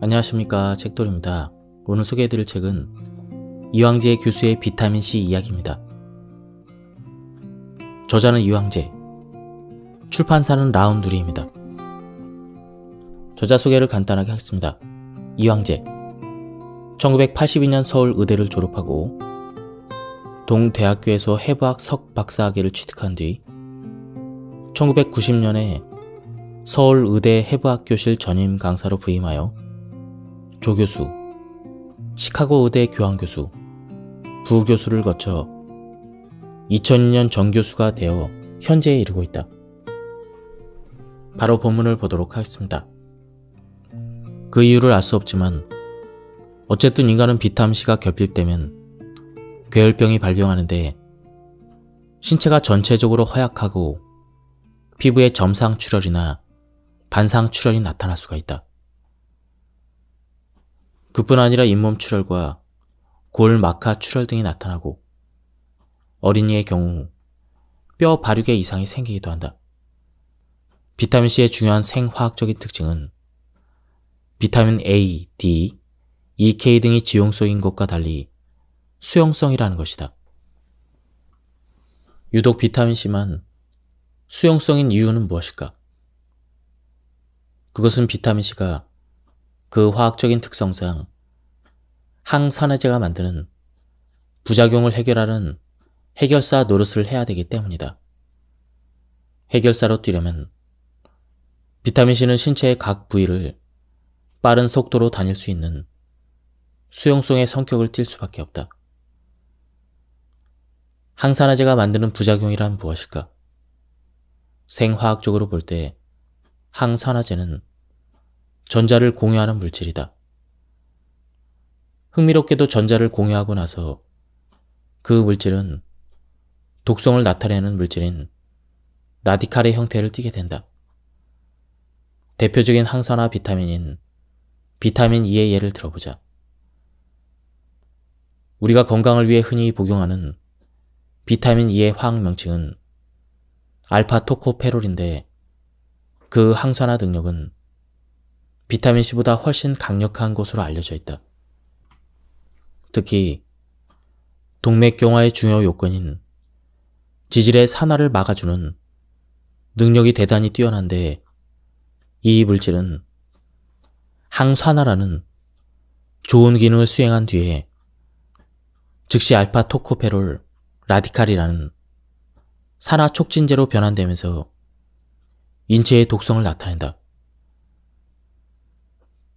안녕하십니까, 책돌입니다. 오늘 소개해드릴 책은 이황재 교수의 비타민C 이야기입니다. 저자는 이황재, 출판사는 라운드리입니다. 저자 소개를 간단하게 하겠습니다. 이황재, 1982년 서울의대를 졸업하고 동대학교에서 해부학 석박사학위를 취득한 뒤 1990년에 서울의대 해부학교실 전임 강사로 부임하여 조교수, 시카고의대 교환교수, 부교수를 거쳐 2002년 정교수가 되어 현재에 이르고 있다. 바로 본문을 보도록 하겠습니다. 그 이유를 알 수 없지만 어쨌든 인간은 비타민C가 결핍되면 괴혈병이 발병하는데 신체가 전체적으로 허약하고 피부에 점상 출혈이나 반상 출혈이 나타날 수가 있다. 그뿐 아니라 잇몸 출혈과 골 마카 출혈 등이 나타나고 어린이의 경우 뼈 발육에 이상이 생기기도 한다. 비타민C의 중요한 생화학적인 특징은 비타민 A, D, EK 등이 지용성인 것과 달리 수용성이라는 것이다. 유독 비타민C만 수용성인 이유는 무엇일까? 그것은 비타민C가 그 화학적인 특성상 항산화제가 만드는 부작용을 해결하는 해결사 노릇을 해야 되기 때문이다. 해결사로 뛰려면 비타민C는 신체의 각 부위를 빠른 속도로 다닐 수 있는 수용성의 성격을 띨 수밖에 없다. 항산화제가 만드는 부작용이란 무엇일까? 생화학적으로 볼 때 항산화제는 전자를 공유하는 물질이다. 흥미롭게도 전자를 공유하고 나서 그 물질은 독성을 나타내는 물질인 라디칼의 형태를 띠게 된다. 대표적인 항산화 비타민인 비타민 E의 예를 들어보자. 우리가 건강을 위해 흔히 복용하는 비타민 E의 화학 명칭은 알파토코페롤인데 그 항산화 능력은 비타민C보다 훨씬 강력한 것으로 알려져 있다. 특히 동맥경화의 중요 요건인 지질의 산화를 막아주는 능력이 대단히 뛰어난데 이 물질은 항산화라는 좋은 기능을 수행한 뒤에 즉시 알파토코페롤 라디칼이라는 산화 촉진제로 변환되면서 인체의 독성을 나타낸다.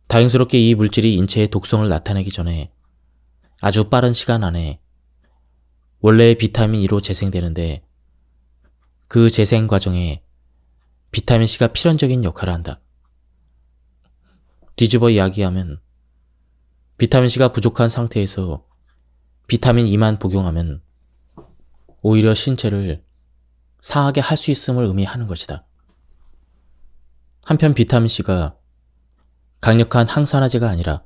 다행스럽게 이 물질이 인체의 독성을 나타내기 전에 아주 빠른 시간 안에 원래의 비타민 E로 재생되는데 그 재생 과정에 비타민C가 필연적인 역할을 한다. 뒤집어 이야기하면 비타민C가 부족한 상태에서 비타민 E만 복용하면 오히려 신체를 상하게 할 수 있음을 의미하는 것이다. 한편 비타민C가 강력한 항산화제가 아니라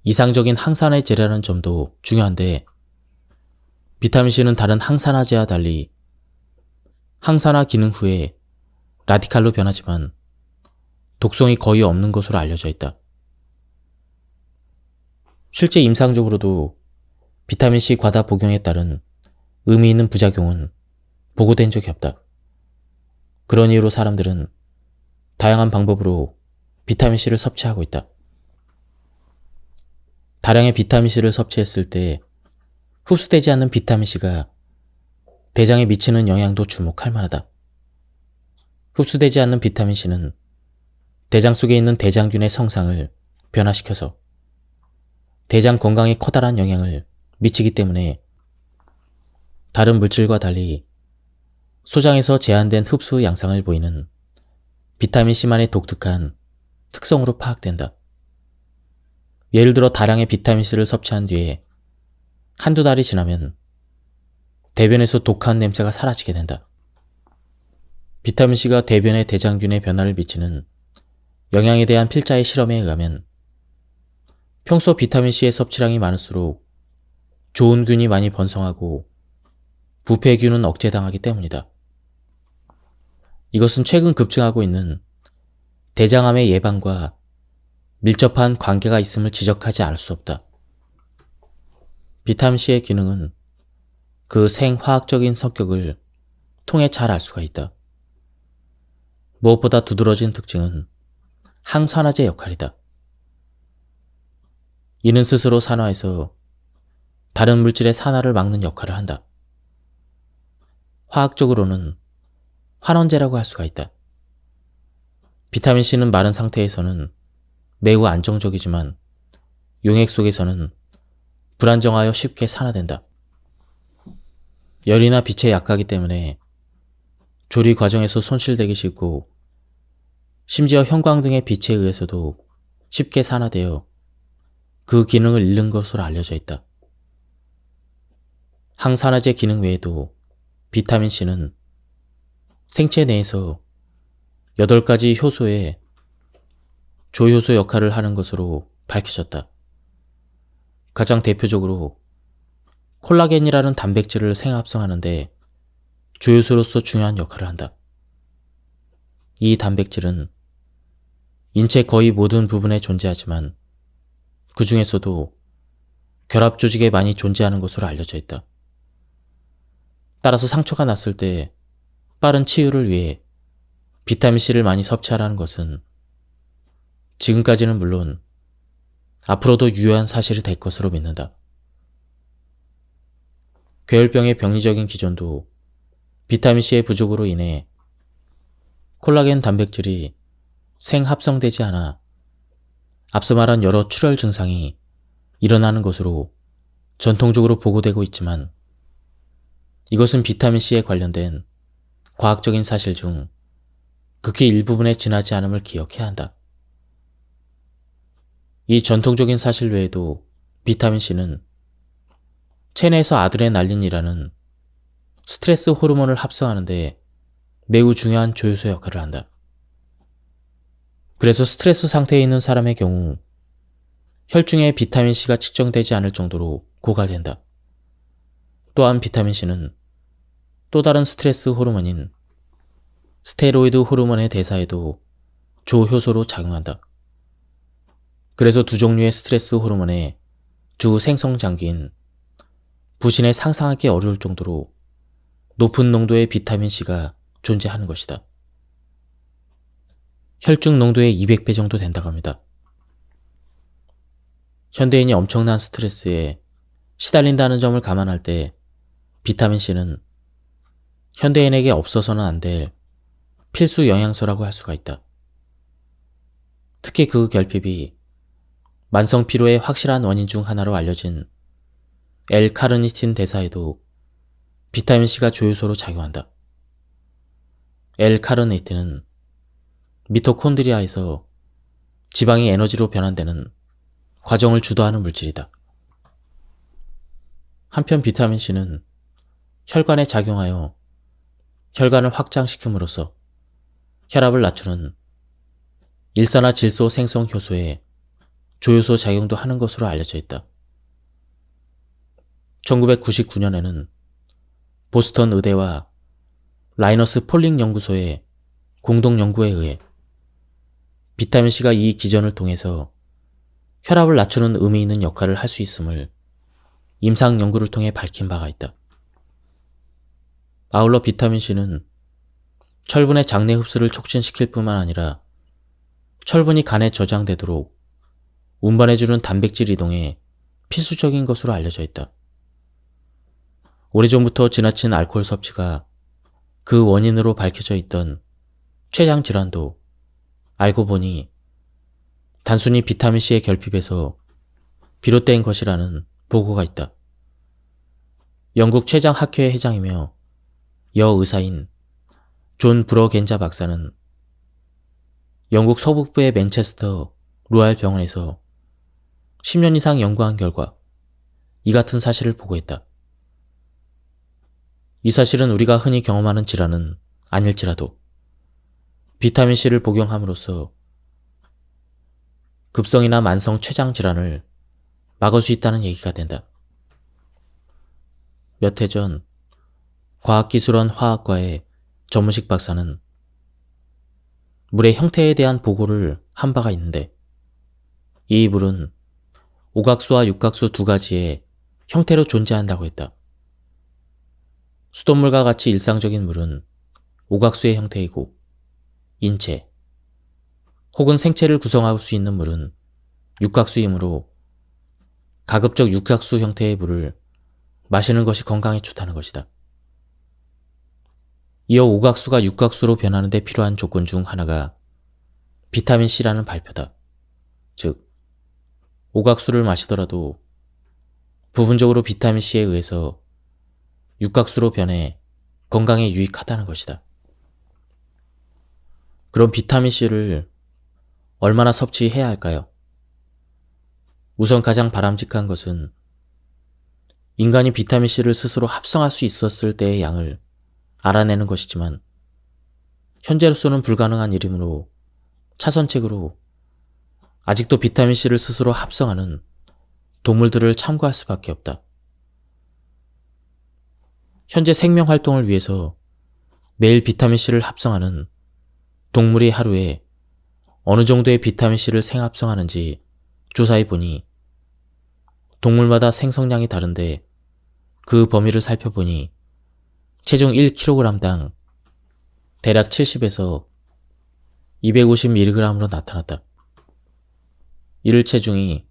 이상적인 항산화제라는 점도 중요한데 비타민C는 다른 항산화제와 달리 항산화 기능 후에 라디칼로 변하지만 독성이 거의 없는 것으로 알려져 있다. 실제 임상적으로도 비타민C 과다 복용에 따른 의미 있는 부작용은 보고된 적이 없다. 그런 이유로 사람들은 다양한 방법으로 비타민C를 섭취하고 있다. 다량의 비타민C를 섭취했을 때 흡수되지 않는 비타민C가 대장에 미치는 영향도 주목할 만하다. 흡수되지 않는 비타민C는 대장 속에 있는 대장균의 성상을 변화시켜서 대장 건강에 커다란 영향을 미치기 때문에 다른 물질과 달리 소장에서 제한된 흡수 양상을 보이는 비타민C만의 독특한 특성으로 파악된다. 예를 들어 다량의 비타민C를 섭취한 뒤에 한두 달이 지나면 대변에서 독한 냄새가 사라지게 된다. 비타민C가 대변의 대장균의 변화를 미치는 영향에 대한 필자의 실험에 의하면 평소 비타민C의 섭취량이 많을수록 좋은 균이 많이 번성하고 부패균은 억제당하기 때문이다. 이것은 최근 급증하고 있는 대장암의 예방과 밀접한 관계가 있음을 지적하지 않을 수 없다. 비타민C의 기능은 그 생화학적인 성격을 통해 잘 알 수가 있다. 무엇보다 두드러진 특징은 항산화제 역할이다. 이는 스스로 산화해서 다른 물질의 산화를 막는 역할을 한다. 화학적으로는 환원제라고 할 수가 있다. 비타민C는 마른 상태에서는 매우 안정적이지만 용액 속에서는 불안정하여 쉽게 산화된다. 열이나 빛에 약하기 때문에 조리 과정에서 손실되기 쉽고 심지어 형광 등의 빛에 의해서도 쉽게 산화되어 그 기능을 잃는 것으로 알려져 있다. 항산화제 기능 외에도 비타민C는 생체 내에서 8가지 효소의 조효소 역할을 하는 것으로 밝혀졌다. 가장 대표적으로 콜라겐이라는 단백질을 생합성하는데 조효소로서 중요한 역할을 한다. 이 단백질은 인체 거의 모든 부분에 존재하지만 그 중에서도 결합 조직에 많이 존재하는 것으로 알려져 있다. 따라서 상처가 났을 때 빠른 치유를 위해 비타민C를 많이 섭취하라는 것은 지금까지는 물론 앞으로도 유효한 사실이 될 것으로 믿는다. 괴혈병의 병리적인 기전도 비타민C의 부족으로 인해 콜라겐 단백질이 생합성되지 않아 앞서 말한 여러 출혈 증상이 일어나는 것으로 전통적으로 보고되고 있지만 이것은 비타민C에 관련된 과학적인 사실 중 극히 일부분에 지나지 않음을 기억해야 한다. 이 전통적인 사실 외에도 비타민C는 체내에서 아드레날린이라는 스트레스 호르몬을 합성하는데 매우 중요한 조효소 역할을 한다. 그래서 스트레스 상태에 있는 사람의 경우 혈중에 비타민C가 측정되지 않을 정도로 고갈된다. 또한 비타민C는 또 다른 스트레스 호르몬인 스테로이드 호르몬의 대사에도 조효소로 작용한다. 그래서 두 종류의 스트레스 호르몬의 주 생성 장기인 부신에 상상하기 어려울 정도로 높은 농도의 비타민C가 존재하는 것이다. 혈중 농도의 200배 정도 된다고 합니다. 현대인이 엄청난 스트레스에 시달린다는 점을 감안할 때 비타민C는 현대인에게 없어서는 안 될 필수 영양소라고 할 수가 있다. 특히 그 결핍이 만성 피로의 확실한 원인 중 하나로 알려진 L-카르니틴 대사에도 비타민C가 조효소로 작용한다. L-카르니틴은 미토콘드리아에서 지방이 에너지로 변환되는 과정을 주도하는 물질이다. 한편 비타민C는 혈관에 작용하여 혈관을 확장시킴으로써 혈압을 낮추는 일산화질소 생성 효소의 조효소 작용도 하는 것으로 알려져 있다. 1999년에는 보스턴 의대와 라이너스 폴링 연구소의 공동 연구에 의해 비타민C가 이 기전을 통해서 혈압을 낮추는 의미 있는 역할을 할 수 있음을 임상 연구를 통해 밝힌 바가 있다. 아울러 비타민C는 철분의 장내 흡수를 촉진시킬 뿐만 아니라 철분이 간에 저장되도록 운반해주는 단백질 이동에 필수적인 것으로 알려져 있다. 오래전부터 지나친 알코올 섭취가 그 원인으로 밝혀져 있던 췌장 질환도 알고 보니 단순히 비타민C의 결핍에서 비롯된 것이라는 보고가 있다. 영국 췌장학회 회장이며 여의사인 존 브러겐자 박사는 영국 서북부의 맨체스터 로얄 병원에서 10년 이상 연구한 결과 이 같은 사실을 보고했다. 이 사실은 우리가 흔히 경험하는 질환은 아닐지라도 비타민C를 복용함으로써 급성이나 만성 췌장 질환을 막을 수 있다는 얘기가 된다. 몇 해 전 과학기술원 화학과의 전문식 박사는 물의 형태에 대한 보고를 한 바가 있는데 이 물은 오각수와 육각수 두 가지의 형태로 존재한다고 했다. 수돗물과 같이 일상적인 물은 오각수의 형태이고 인체 혹은 생체를 구성할 수 있는 물은 육각수이므로 가급적 육각수 형태의 물을 마시는 것이 건강에 좋다는 것이다. 이어 오각수가 육각수로 변하는 데 필요한 조건 중 하나가 비타민C라는 발표다. 즉, 오각수를 마시더라도 부분적으로 비타민C에 의해서 육각수로 변해 건강에 유익하다는 것이다. 그럼 비타민C를 얼마나 섭취해야 할까요? 우선 가장 바람직한 것은 인간이 비타민C를 스스로 합성할 수 있었을 때의 양을 알아내는 것이지만 현재로서는 불가능한 일이므로 차선책으로 아직도 비타민C를 스스로 합성하는 동물들을 참고할 수밖에 없다. 현재 생명활동을 위해서 매일 비타민C를 합성하는 동물이 하루에 어느 정도의 비타민C를 생합성하는지 조사해 보니 동물마다 생성량이 다른데 그 범위를 살펴보니 체중 1kg당 대략 70에서 250mg으로 나타났다. 이를 체중이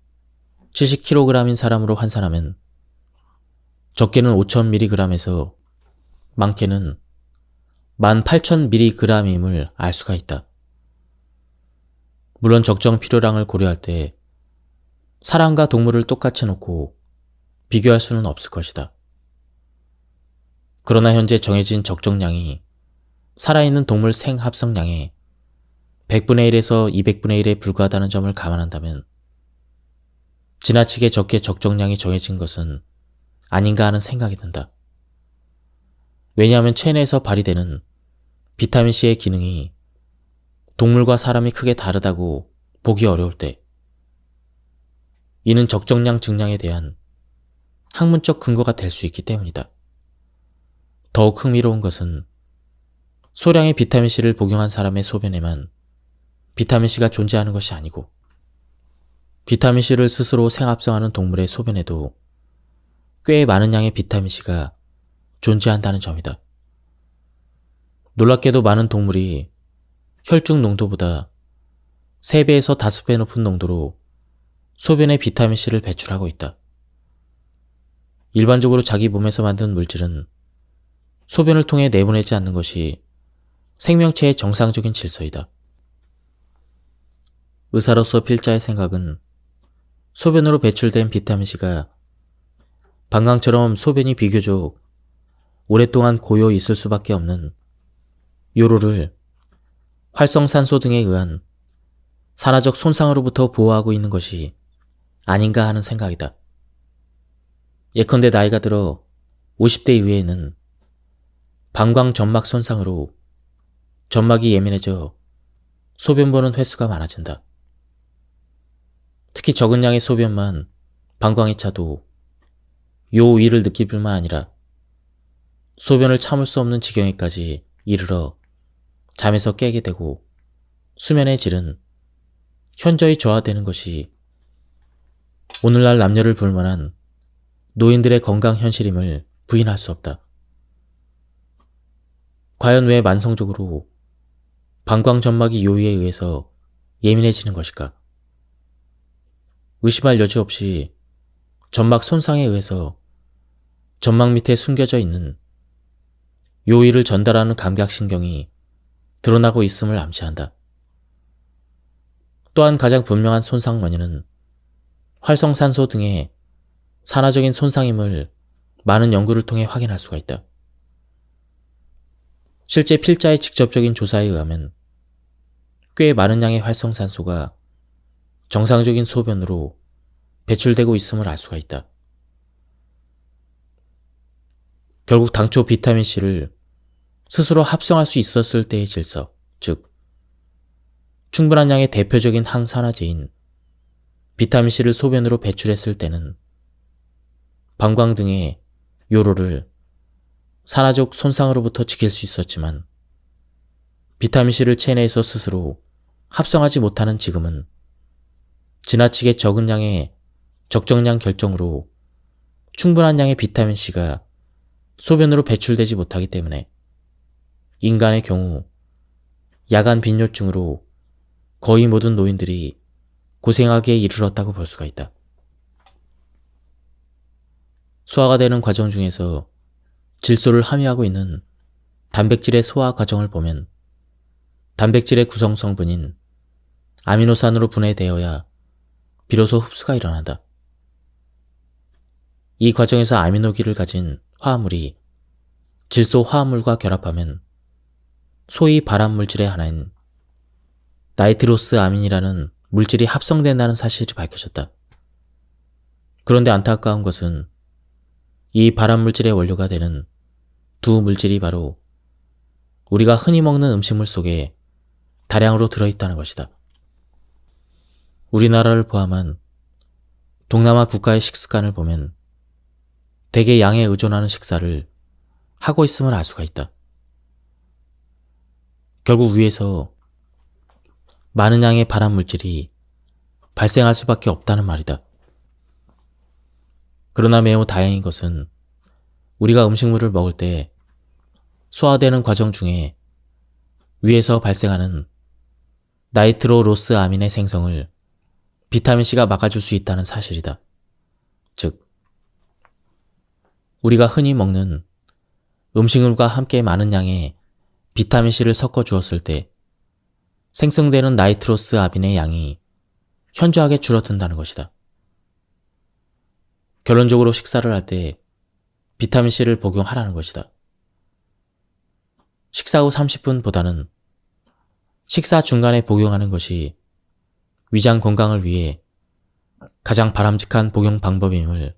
70kg인 사람으로 환산하면 적게는 5000mg에서 많게는 18,000mg임을 알 수가 있다. 물론 적정 필요량을 고려할 때 사람과 동물을 똑같이 놓고 비교할 수는 없을 것이다. 그러나 현재 정해진 적정량이 살아있는 동물 생합성량의 100분의 1에서 200분의 1에 불과하다는 점을 감안한다면 지나치게 적게 적정량이 정해진 것은 아닌가 하는 생각이 든다. 왜냐하면 체내에서 발휘되는 비타민C의 기능이 동물과 사람이 크게 다르다고 보기 어려울 때 이는 적정량 증량에 대한 학문적 근거가 될 수 있기 때문이다. 더욱 흥미로운 것은 소량의 비타민C를 복용한 사람의 소변에만 비타민C가 존재하는 것이 아니고 비타민C를 스스로 생합성하는 동물의 소변에도 꽤 많은 양의 비타민C가 존재한다는 점이다. 놀랍게도 많은 동물이 혈중 농도보다 3배에서 5배 높은 농도로 소변에 비타민C를 배출하고 있다. 일반적으로 자기 몸에서 만든 물질은 소변을 통해 내보내지 않는 것이 생명체의 정상적인 질서이다. 의사로서 필자의 생각은 소변으로 배출된 비타민C가 방광처럼 소변이 비교적 오랫동안 고여 있을 수밖에 없는 요로를 활성산소 등에 의한 산화적 손상으로부터 보호하고 있는 것이 아닌가 하는 생각이다. 예컨대 나이가 들어 50대 이후에는 방광 점막 손상으로 점막이 예민해져 소변 보는 횟수가 많아진다. 특히 적은 양의 소변만 방광에 차도 요 위를 느낄 뿐만 아니라 소변을 참을 수 없는 지경에까지 이르러 잠에서 깨게 되고 수면의 질은 현저히 저하되는 것이 오늘날 남녀를 불문한 노인들의 건강 현실임을 부인할 수 없다. 과연 왜 만성적으로 방광 점막이 요위에 의해서 예민해지는 것일까? 의심할 여지 없이 점막 손상에 의해서 점막 밑에 숨겨져 있는 요위를 전달하는 감각신경이 드러나고 있음을 암시한다. 또한 가장 분명한 손상 원인은 활성산소 등의 산화적인 손상임을 많은 연구를 통해 확인할 수가 있다. 실제 필자의 직접적인 조사에 의하면 꽤 많은 양의 활성산소가 정상적인 소변으로 배출되고 있음을 알 수가 있다. 결국 당초 비타민C를 스스로 합성할 수 있었을 때의 질서, 즉 충분한 양의 대표적인 항산화제인 비타민C를 소변으로 배출했을 때는 방광 등의 요로를 산화적 손상으로부터 지킬 수 있었지만 비타민C를 체내에서 스스로 합성하지 못하는 지금은 지나치게 적은 양의 적정량 결정으로 충분한 양의 비타민C가 소변으로 배출되지 못하기 때문에 인간의 경우 야간 빈뇨증으로 거의 모든 노인들이 고생하기에 이르렀다고 볼 수가 있다. 소화가 되는 과정 중에서 질소를 함유하고 있는 단백질의 소화 과정을 보면 단백질의 구성 성분인 아미노산으로 분해되어야 비로소 흡수가 일어난다. 이 과정에서 아미노기를 가진 화합물이 질소 화합물과 결합하면 소위 발암물질의 하나인 나이트로스 아민이라는 물질이 합성된다는 사실이 밝혀졌다. 그런데 안타까운 것은 이 발암물질의 원료가 되는 두 물질이 바로 우리가 흔히 먹는 음식물 속에 다량으로 들어있다는 것이다. 우리나라를 포함한 동남아 국가의 식습관을 보면 대개 양에 의존하는 식사를 하고 있음을 알 수가 있다. 결국 위에서 많은 양의 발암물질이 발생할 수밖에 없다는 말이다. 그러나 매우 다행인 것은 우리가 음식물을 먹을 때 소화되는 과정 중에 위에서 발생하는 나이트로로스 아민의 생성을 비타민C가 막아줄 수 있다는 사실이다. 즉, 우리가 흔히 먹는 음식물과 함께 많은 양의 비타민C를 섞어 주었을 때 생성되는 나이트로스 아민의 양이 현저하게 줄어든다는 것이다. 결론적으로 식사를 할 때 비타민C를 복용하라는 것이다. 식사 후 30분보다는 식사 중간에 복용하는 것이 위장 건강을 위해 가장 바람직한 복용 방법임을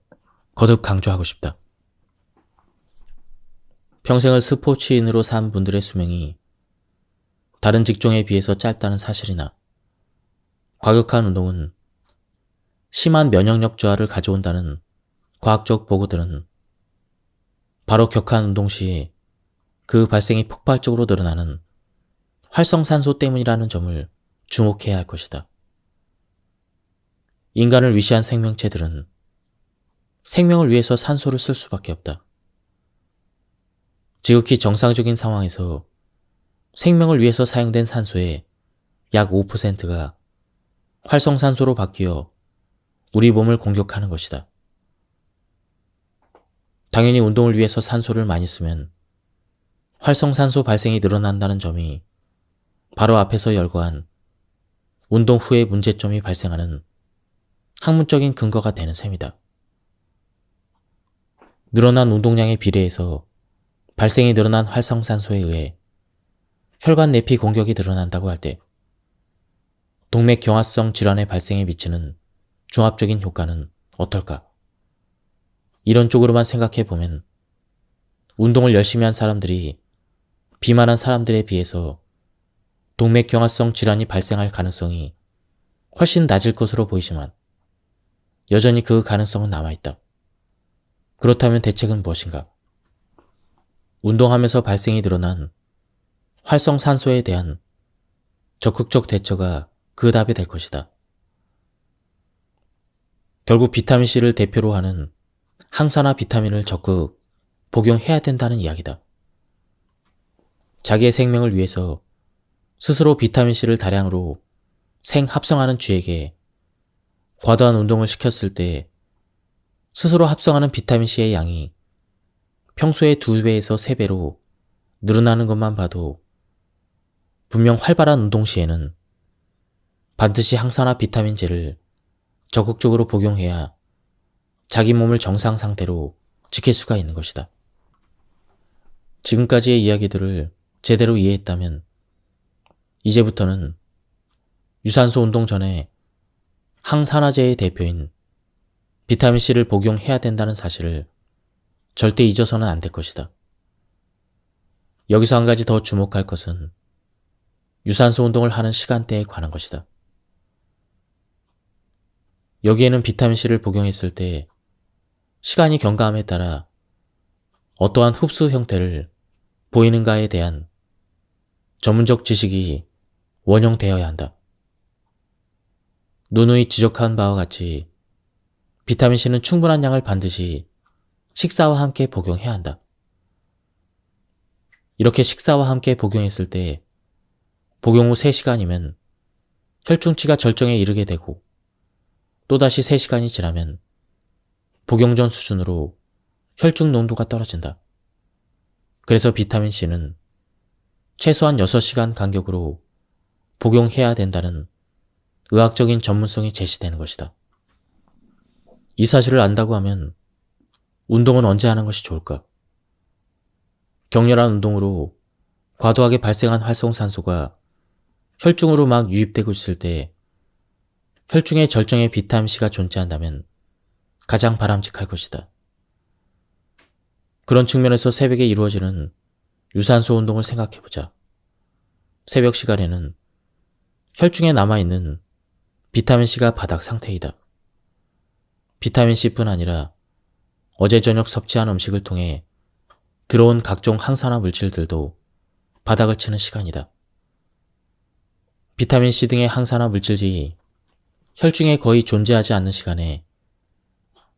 거듭 강조하고 싶다. 평생을 스포츠인으로 산 분들의 수명이 다른 직종에 비해서 짧다는 사실이나 과격한 운동은 심한 면역력 저하를 가져온다는 과학적 보고들은 바로 격한 운동 시 그 발생이 폭발적으로 늘어나는 활성산소 때문이라는 점을 주목해야 할 것이다. 인간을 위시한 생명체들은 생명을 위해서 산소를 쓸 수밖에 없다. 지극히 정상적인 상황에서 생명을 위해서 사용된 산소의 약 5%가 활성산소로 바뀌어 우리 몸을 공격하는 것이다. 당연히 운동을 위해서 산소를 많이 쓰면 활성산소 발생이 늘어난다는 점이 바로 앞에서 열거한 운동 후에 문제점이 발생하는 학문적인 근거가 되는 셈이다. 늘어난 운동량에 비례해서 발생이 늘어난 활성산소에 의해 혈관 내피 공격이 늘어난다고 할 때 동맥경화성 질환의 발생에 미치는 종합적인 효과는 어떨까? 이런 쪽으로만 생각해 보면 운동을 열심히 한 사람들이 비만한 사람들에 비해서 동맥경화성 질환이 발생할 가능성이 훨씬 낮을 것으로 보이지만 여전히 그 가능성은 남아있다. 그렇다면 대책은 무엇인가? 운동하면서 발생이 늘어난 활성산소에 대한 적극적 대처가 그 답이 될 것이다. 결국 비타민C를 대표로 하는 항산화 비타민을 적극 복용해야 된다는 이야기다. 자기의 생명을 위해서 스스로 비타민C를 다량으로 생합성하는 쥐에게 과도한 운동을 시켰을 때 스스로 합성하는 비타민C의 양이 평소의 2배에서 3배로 늘어나는 것만 봐도 분명 활발한 운동 시에는 반드시 항산화 비타민제를 적극적으로 복용해야 자기 몸을 정상 상태로 지킬 수가 있는 것이다. 지금까지의 이야기들을 제대로 이해했다면 이제부터는 유산소 운동 전에 항산화제의 대표인 비타민C를 복용해야 된다는 사실을 절대 잊어서는 안 될 것이다. 여기서 한 가지 더 주목할 것은 유산소 운동을 하는 시간대에 관한 것이다. 여기에는 비타민C를 복용했을 때 시간이 경과함에 따라 어떠한 흡수 형태를 보이는가에 대한 전문적 지식이 원용되어야 한다. 누누이 지적한 바와 같이 비타민C는 충분한 양을 반드시 식사와 함께 복용해야 한다. 이렇게 식사와 함께 복용했을 때 복용 후 3시간이면 혈중치가 절정에 이르게 되고 또다시 3시간이 지나면 복용 전 수준으로 혈중 농도가 떨어진다. 그래서 비타민C는 최소한 6시간 간격으로 복용해야 된다는 의학적인 전문성이 제시되는 것이다. 이 사실을 안다고 하면 운동은 언제 하는 것이 좋을까? 격렬한 운동으로 과도하게 발생한 활성산소가 혈중으로 막 유입되고 있을 때 혈중의 절정에 비타민C가 존재한다면 가장 바람직할 것이다. 그런 측면에서 새벽에 이루어지는 유산소 운동을 생각해보자. 새벽 시간에는 혈중에 남아있는 비타민C가 바닥 상태이다. 비타민C뿐 아니라 어제 저녁 섭취한 음식을 통해 들어온 각종 항산화 물질들도 바닥을 치는 시간이다. 비타민C 등의 항산화 물질이 혈중에 거의 존재하지 않는 시간에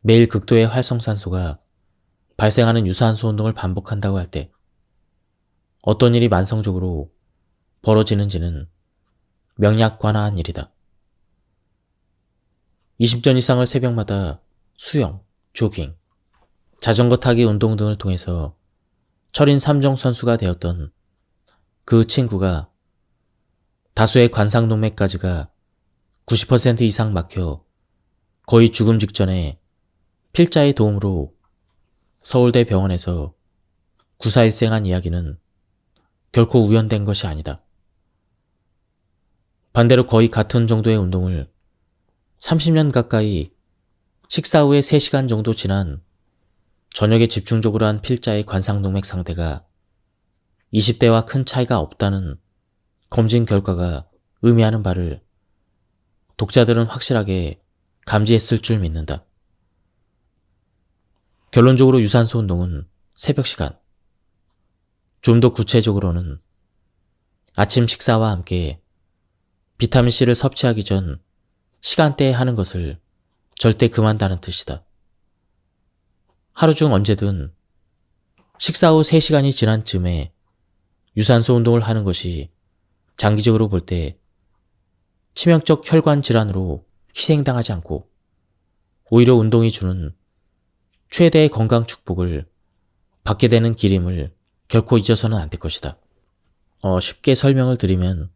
매일 극도의 활성산소가 발생하는 유산소 운동을 반복한다고 할 때 어떤 일이 만성적으로 벌어지는지는 명약관화한 일이다. 20전 이상을 새벽마다 수영, 조깅, 자전거 타기 운동 등을 통해서 철인 3종 선수가 되었던 그 친구가 다수의 관상동맥까지가 90% 이상 막혀 거의 죽음 직전에 필자의 도움으로 서울대 병원에서 구사일생한 이야기는 결코 우연된 것이 아니다. 반대로 거의 같은 정도의 운동을 30년 가까이 식사 후에 3시간 정도 지난 저녁에 집중적으로 한 필자의 관상동맥 상태가 20대와 큰 차이가 없다는 검진 결과가 의미하는 바를 독자들은 확실하게 감지했을 줄 믿는다. 결론적으로 유산소 운동은 새벽 시간, 좀 더 구체적으로는 아침 식사와 함께 비타민C를 섭취하기 전 시간대에 하는 것을 절대 금한다는 뜻이다. 하루 중 언제든 식사 후 3시간이 지난 즈음에 유산소 운동을 하는 것이 장기적으로 볼 때 치명적 혈관 질환으로 희생당하지 않고 오히려 운동이 주는 최대의 건강 축복을 받게 되는 길임을 결코 잊어서는 안 될 것이다. 쉽게 설명을 드리면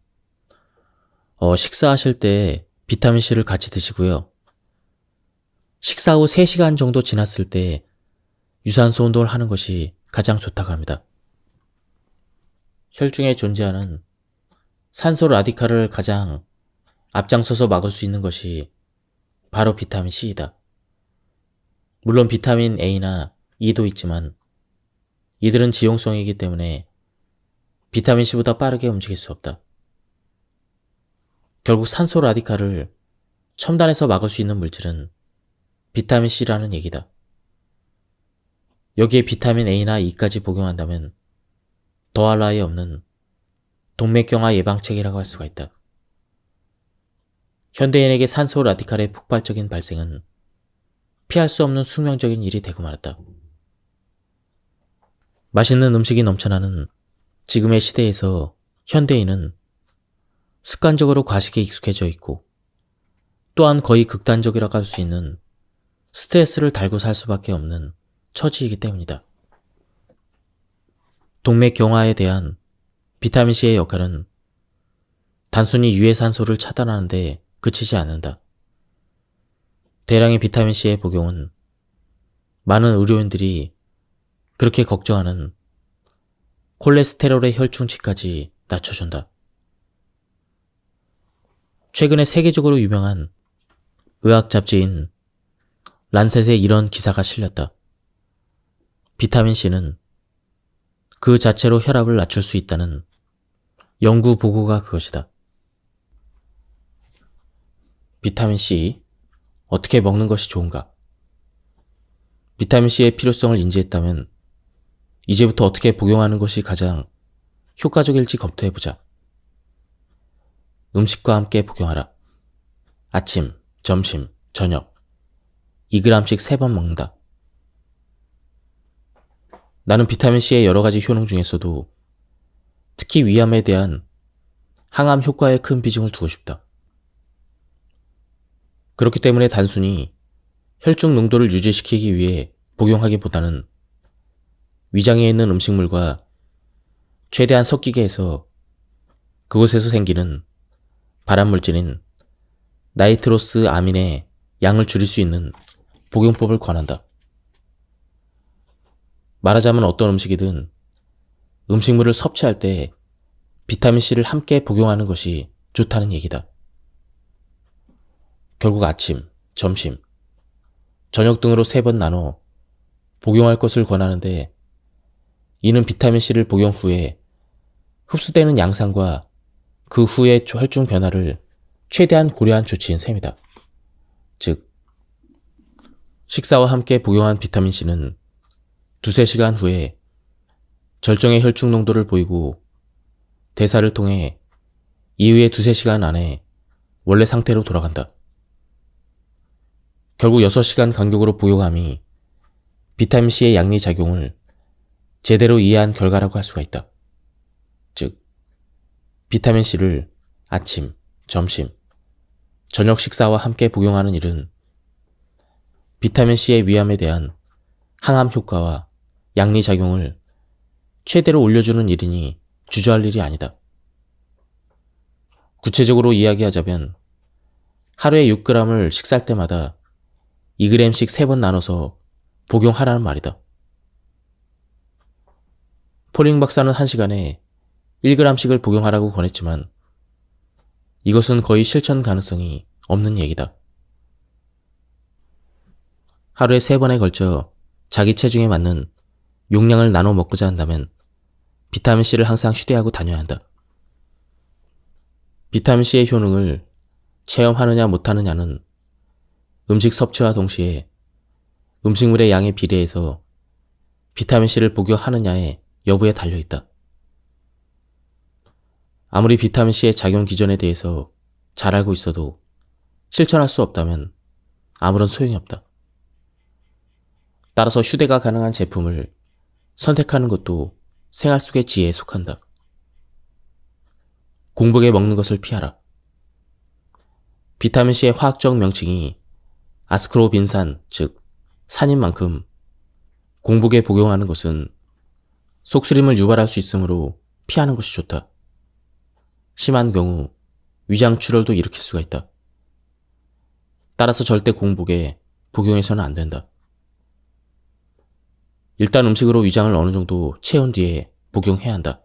식사하실 때 비타민C를 같이 드시고요. 식사 후 3시간 정도 지났을 때 유산소 운동을 하는 것이 가장 좋다고 합니다. 혈중에 존재하는 산소 라디칼을 가장 앞장서서 막을 수 있는 것이 바로 비타민C이다. 물론 비타민 A나 E도 있지만 이들은 지용성이기 때문에 비타민C보다 빠르게 움직일 수 없다. 결국 산소 라디칼을 첨단에서 막을 수 있는 물질은 비타민C라는 얘기다. 여기에 비타민 A나 E까지 복용한다면 더할 나위 없는 동맥경화 예방책이라고 할 수가 있다. 현대인에게 산소 라디칼의 폭발적인 발생은 피할 수 없는 숙명적인 일이 되고 말았다. 맛있는 음식이 넘쳐나는 지금의 시대에서 현대인은 습관적으로 과식에 익숙해져 있고 또한 거의 극단적이라고 할 수 있는 스트레스를 달고 살 수밖에 없는 처지이기 때문이다. 동맥경화에 대한 비타민C의 역할은 단순히 유해산소를 차단하는 데 그치지 않는다. 대량의 비타민C의 복용은 많은 의료인들이 그렇게 걱정하는 콜레스테롤의 혈중치까지 낮춰준다. 최근에 세계적으로 유명한 의학 잡지인 란셋에 이런 기사가 실렸다. 비타민C는 그 자체로 혈압을 낮출 수 있다는 연구 보고가 그것이다. 비타민C, 어떻게 먹는 것이 좋은가? 비타민C의 필요성을 인지했다면 이제부터 어떻게 복용하는 것이 가장 효과적일지 검토해보자. 음식과 함께 복용하라. 아침, 점심, 저녁 2g씩 3번 먹는다. 나는 비타민C의 여러 가지 효능 중에서도 특히 위암에 대한 항암 효과에 큰 비중을 두고 싶다. 그렇기 때문에 단순히 혈중 농도를 유지시키기 위해 복용하기보다는 위장에 있는 음식물과 최대한 섞이게 해서 그곳에서 생기는 발암물질인 나이트로스 아민의 양을 줄일 수 있는 복용법을 권한다. 말하자면 어떤 음식이든 음식물을 섭취할 때 비타민C를 함께 복용하는 것이 좋다는 얘기다. 결국 아침, 점심, 저녁 등으로 3번 나눠 복용할 것을 권하는데 이는 비타민C를 복용 후에 흡수되는 양상과 그 후의 혈중 변화를 최대한 고려한 조치인 셈이다. 즉, 식사와 함께 복용한 비타민C는 2-3시간 후에 절정의 혈중 농도를 보이고 대사를 통해 이후의 2-3시간 안에 원래 상태로 돌아간다. 결국 6시간 간격으로 복용함이 비타민C의 양리 작용을 제대로 이해한 결과라고 할 수가 있다. 즉, 비타민C를 아침, 점심, 저녁 식사와 함께 복용하는 일은 비타민C의 위암에 대한 항암 효과와 양리 작용을 최대로 올려주는 일이니 주저할 일이 아니다. 구체적으로 이야기하자면 하루에 6g을 식사할 때마다 2g씩 3번 나눠서 복용하라는 말이다. 포링 박사는 1시간에 1g씩을 복용하라고 권했지만 이것은 거의 실천 가능성이 없는 얘기다. 하루에 3번에 걸쳐 자기 체중에 맞는 용량을 나눠 먹고자 한다면 비타민C를 항상 휴대하고 다녀야 한다. 비타민C의 효능을 체험하느냐 못하느냐는 음식 섭취와 동시에 음식물의 양에 비례해서 비타민C를 복용하느냐의 여부에 달려있다. 아무리 비타민C의 작용 기전에 대해서 잘 알고 있어도 실천할 수 없다면 아무런 소용이 없다. 따라서 휴대가 가능한 제품을 선택하는 것도 생활 속의 지혜에 속한다. 공복에 먹는 것을 피하라. 비타민C의 화학적 명칭이 아스코르빈산, 즉 산인 만큼 공복에 복용하는 것은 속쓰림을 유발할 수 있으므로 피하는 것이 좋다. 심한 경우 위장 출혈도 일으킬 수가 있다. 따라서 절대 공복에 복용해서는 안 된다. 일단 음식으로 위장을 어느 정도 채운 뒤에 복용해야 한다.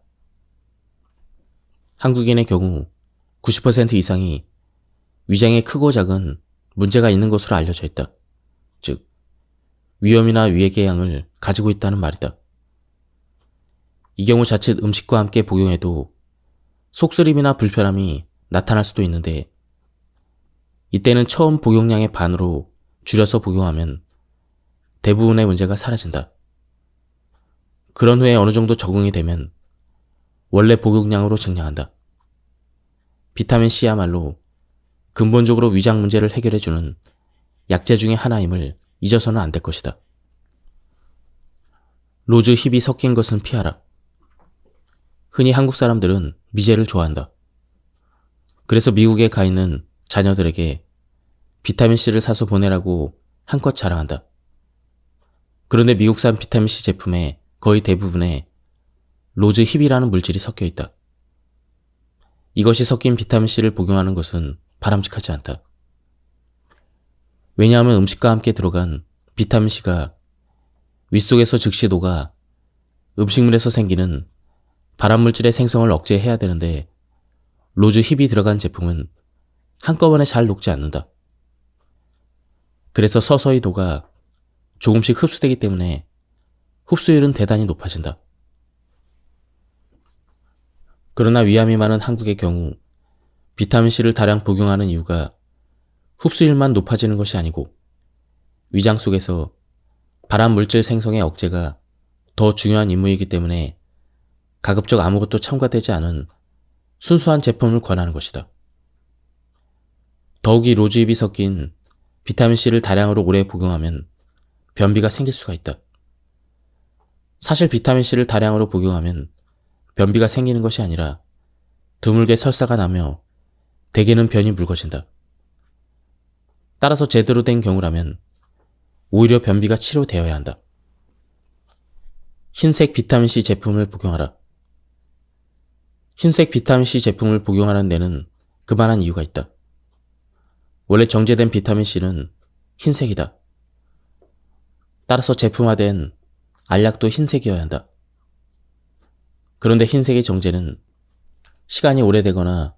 한국인의 경우 90% 이상이 위장에 크고 작은 문제가 있는 것으로 알려져 있다. 즉, 위염이나 위궤양을 가지고 있다는 말이다. 이 경우 자칫 음식과 함께 복용해도 속쓰림이나 불편함이 나타날 수도 있는데 이때는 처음 복용량의 반으로 줄여서 복용하면 대부분의 문제가 사라진다. 그런 후에 어느 정도 적응이 되면 원래 복용량으로 증량한다. 비타민C야말로 근본적으로 위장 문제를 해결해주는 약재 중의 하나임을 잊어서는 안 될 것이다. 로즈 힙이 섞인 것은 피하라. 흔히 한국 사람들은 미제를 좋아한다. 그래서 미국에 가 있는 자녀들에게 비타민C를 사서 보내라고 한껏 자랑한다. 그런데 미국산 비타민C 제품의 거의 대부분에 로즈 힙이라는 물질이 섞여 있다. 이것이 섞인 비타민C를 복용하는 것은 바람직하지 않다. 왜냐하면 음식과 함께 들어간 비타민C가 윗속에서 즉시 녹아 음식물에서 생기는 발암물질의 생성을 억제해야 되는데 로즈 힙이 들어간 제품은 한꺼번에 잘 녹지 않는다. 그래서 서서히 녹아 조금씩 흡수되기 때문에 흡수율은 대단히 높아진다. 그러나 위암이 많은 한국의 경우 비타민C를 다량 복용하는 이유가 흡수율만 높아지는 것이 아니고 위장 속에서 발암물질 생성의 억제가 더 중요한 임무이기 때문에 가급적 아무것도 첨가되지 않은 순수한 제품을 권하는 것이다. 더욱이 로즈잎이 섞인 비타민C를 다량으로 오래 복용하면 변비가 생길 수가 있다. 사실 비타민C를 다량으로 복용하면 변비가 생기는 것이 아니라 드물게 설사가 나며 대개는 변이 묽어진다. 따라서 제대로 된 경우라면 오히려 변비가 치료되어야 한다. 흰색 비타민C 제품을 복용하라. 흰색 비타민C 제품을 복용하는 데는 그만한 이유가 있다. 원래 정제된 비타민C는 흰색이다. 따라서 제품화된 알약도 흰색이어야 한다. 그런데 흰색의 정제는 시간이 오래되거나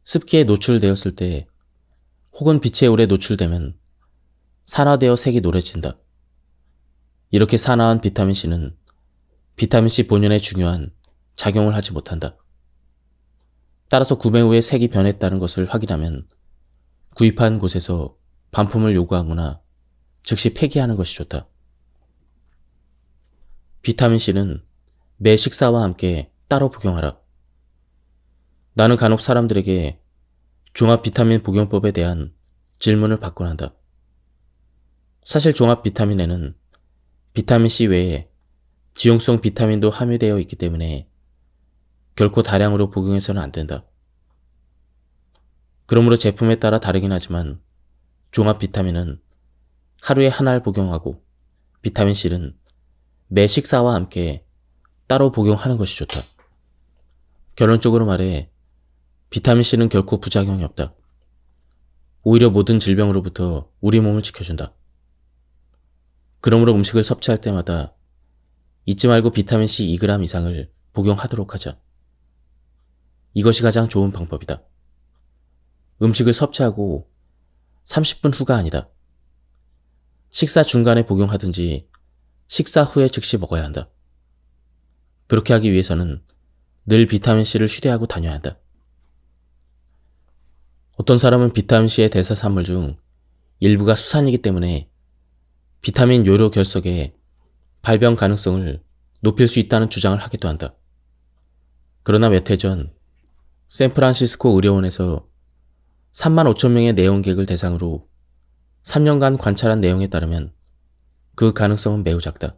습기에 노출되었을 때 혹은 빛에 오래 노출되면 산화되어 색이 노래진다. 이렇게 산화한 비타민C는 비타민C 본연의 중요한 작용을 하지 못한다. 따라서 구매 후에 색이 변했다는 것을 확인하면 구입한 곳에서 반품을 요구하거나 즉시 폐기하는 것이 좋다. 비타민C는 매 식사와 함께 따로 복용하라. 나는 간혹 사람들에게 종합 비타민 복용법에 대한 질문을 받곤 한다. 사실 종합 비타민에는 비타민C 외에 지용성 비타민도 함유되어 있기 때문에 결코 다량으로 복용해서는 안 된다. 그러므로 제품에 따라 다르긴 하지만 종합 비타민은 하루에 한 알 복용하고 비타민C는 매 식사와 함께 따로 복용하는 것이 좋다. 결론적으로 말해 비타민C는 결코 부작용이 없다. 오히려 모든 질병으로부터 우리 몸을 지켜준다. 그러므로 음식을 섭취할 때마다 잊지 말고 비타민C 2g 이상을 복용하도록 하자. 이것이 가장 좋은 방법이다. 음식을 섭취하고 30분 후가 아니다. 식사 중간에 복용하든지 식사 후에 즉시 먹어야 한다. 그렇게 하기 위해서는 늘 비타민C를 휴대하고 다녀야 한다. 어떤 사람은 비타민C의 대사산물 중 일부가 수산이기 때문에 비타민 요로 결석의 발병 가능성을 높일 수 있다는 주장을 하기도 한다. 그러나 몇 해 전 샌프란시스코 의료원에서 3만 5천 명의 내원객을 대상으로 3년간 관찰한 내용에 따르면 그 가능성은 매우 작다.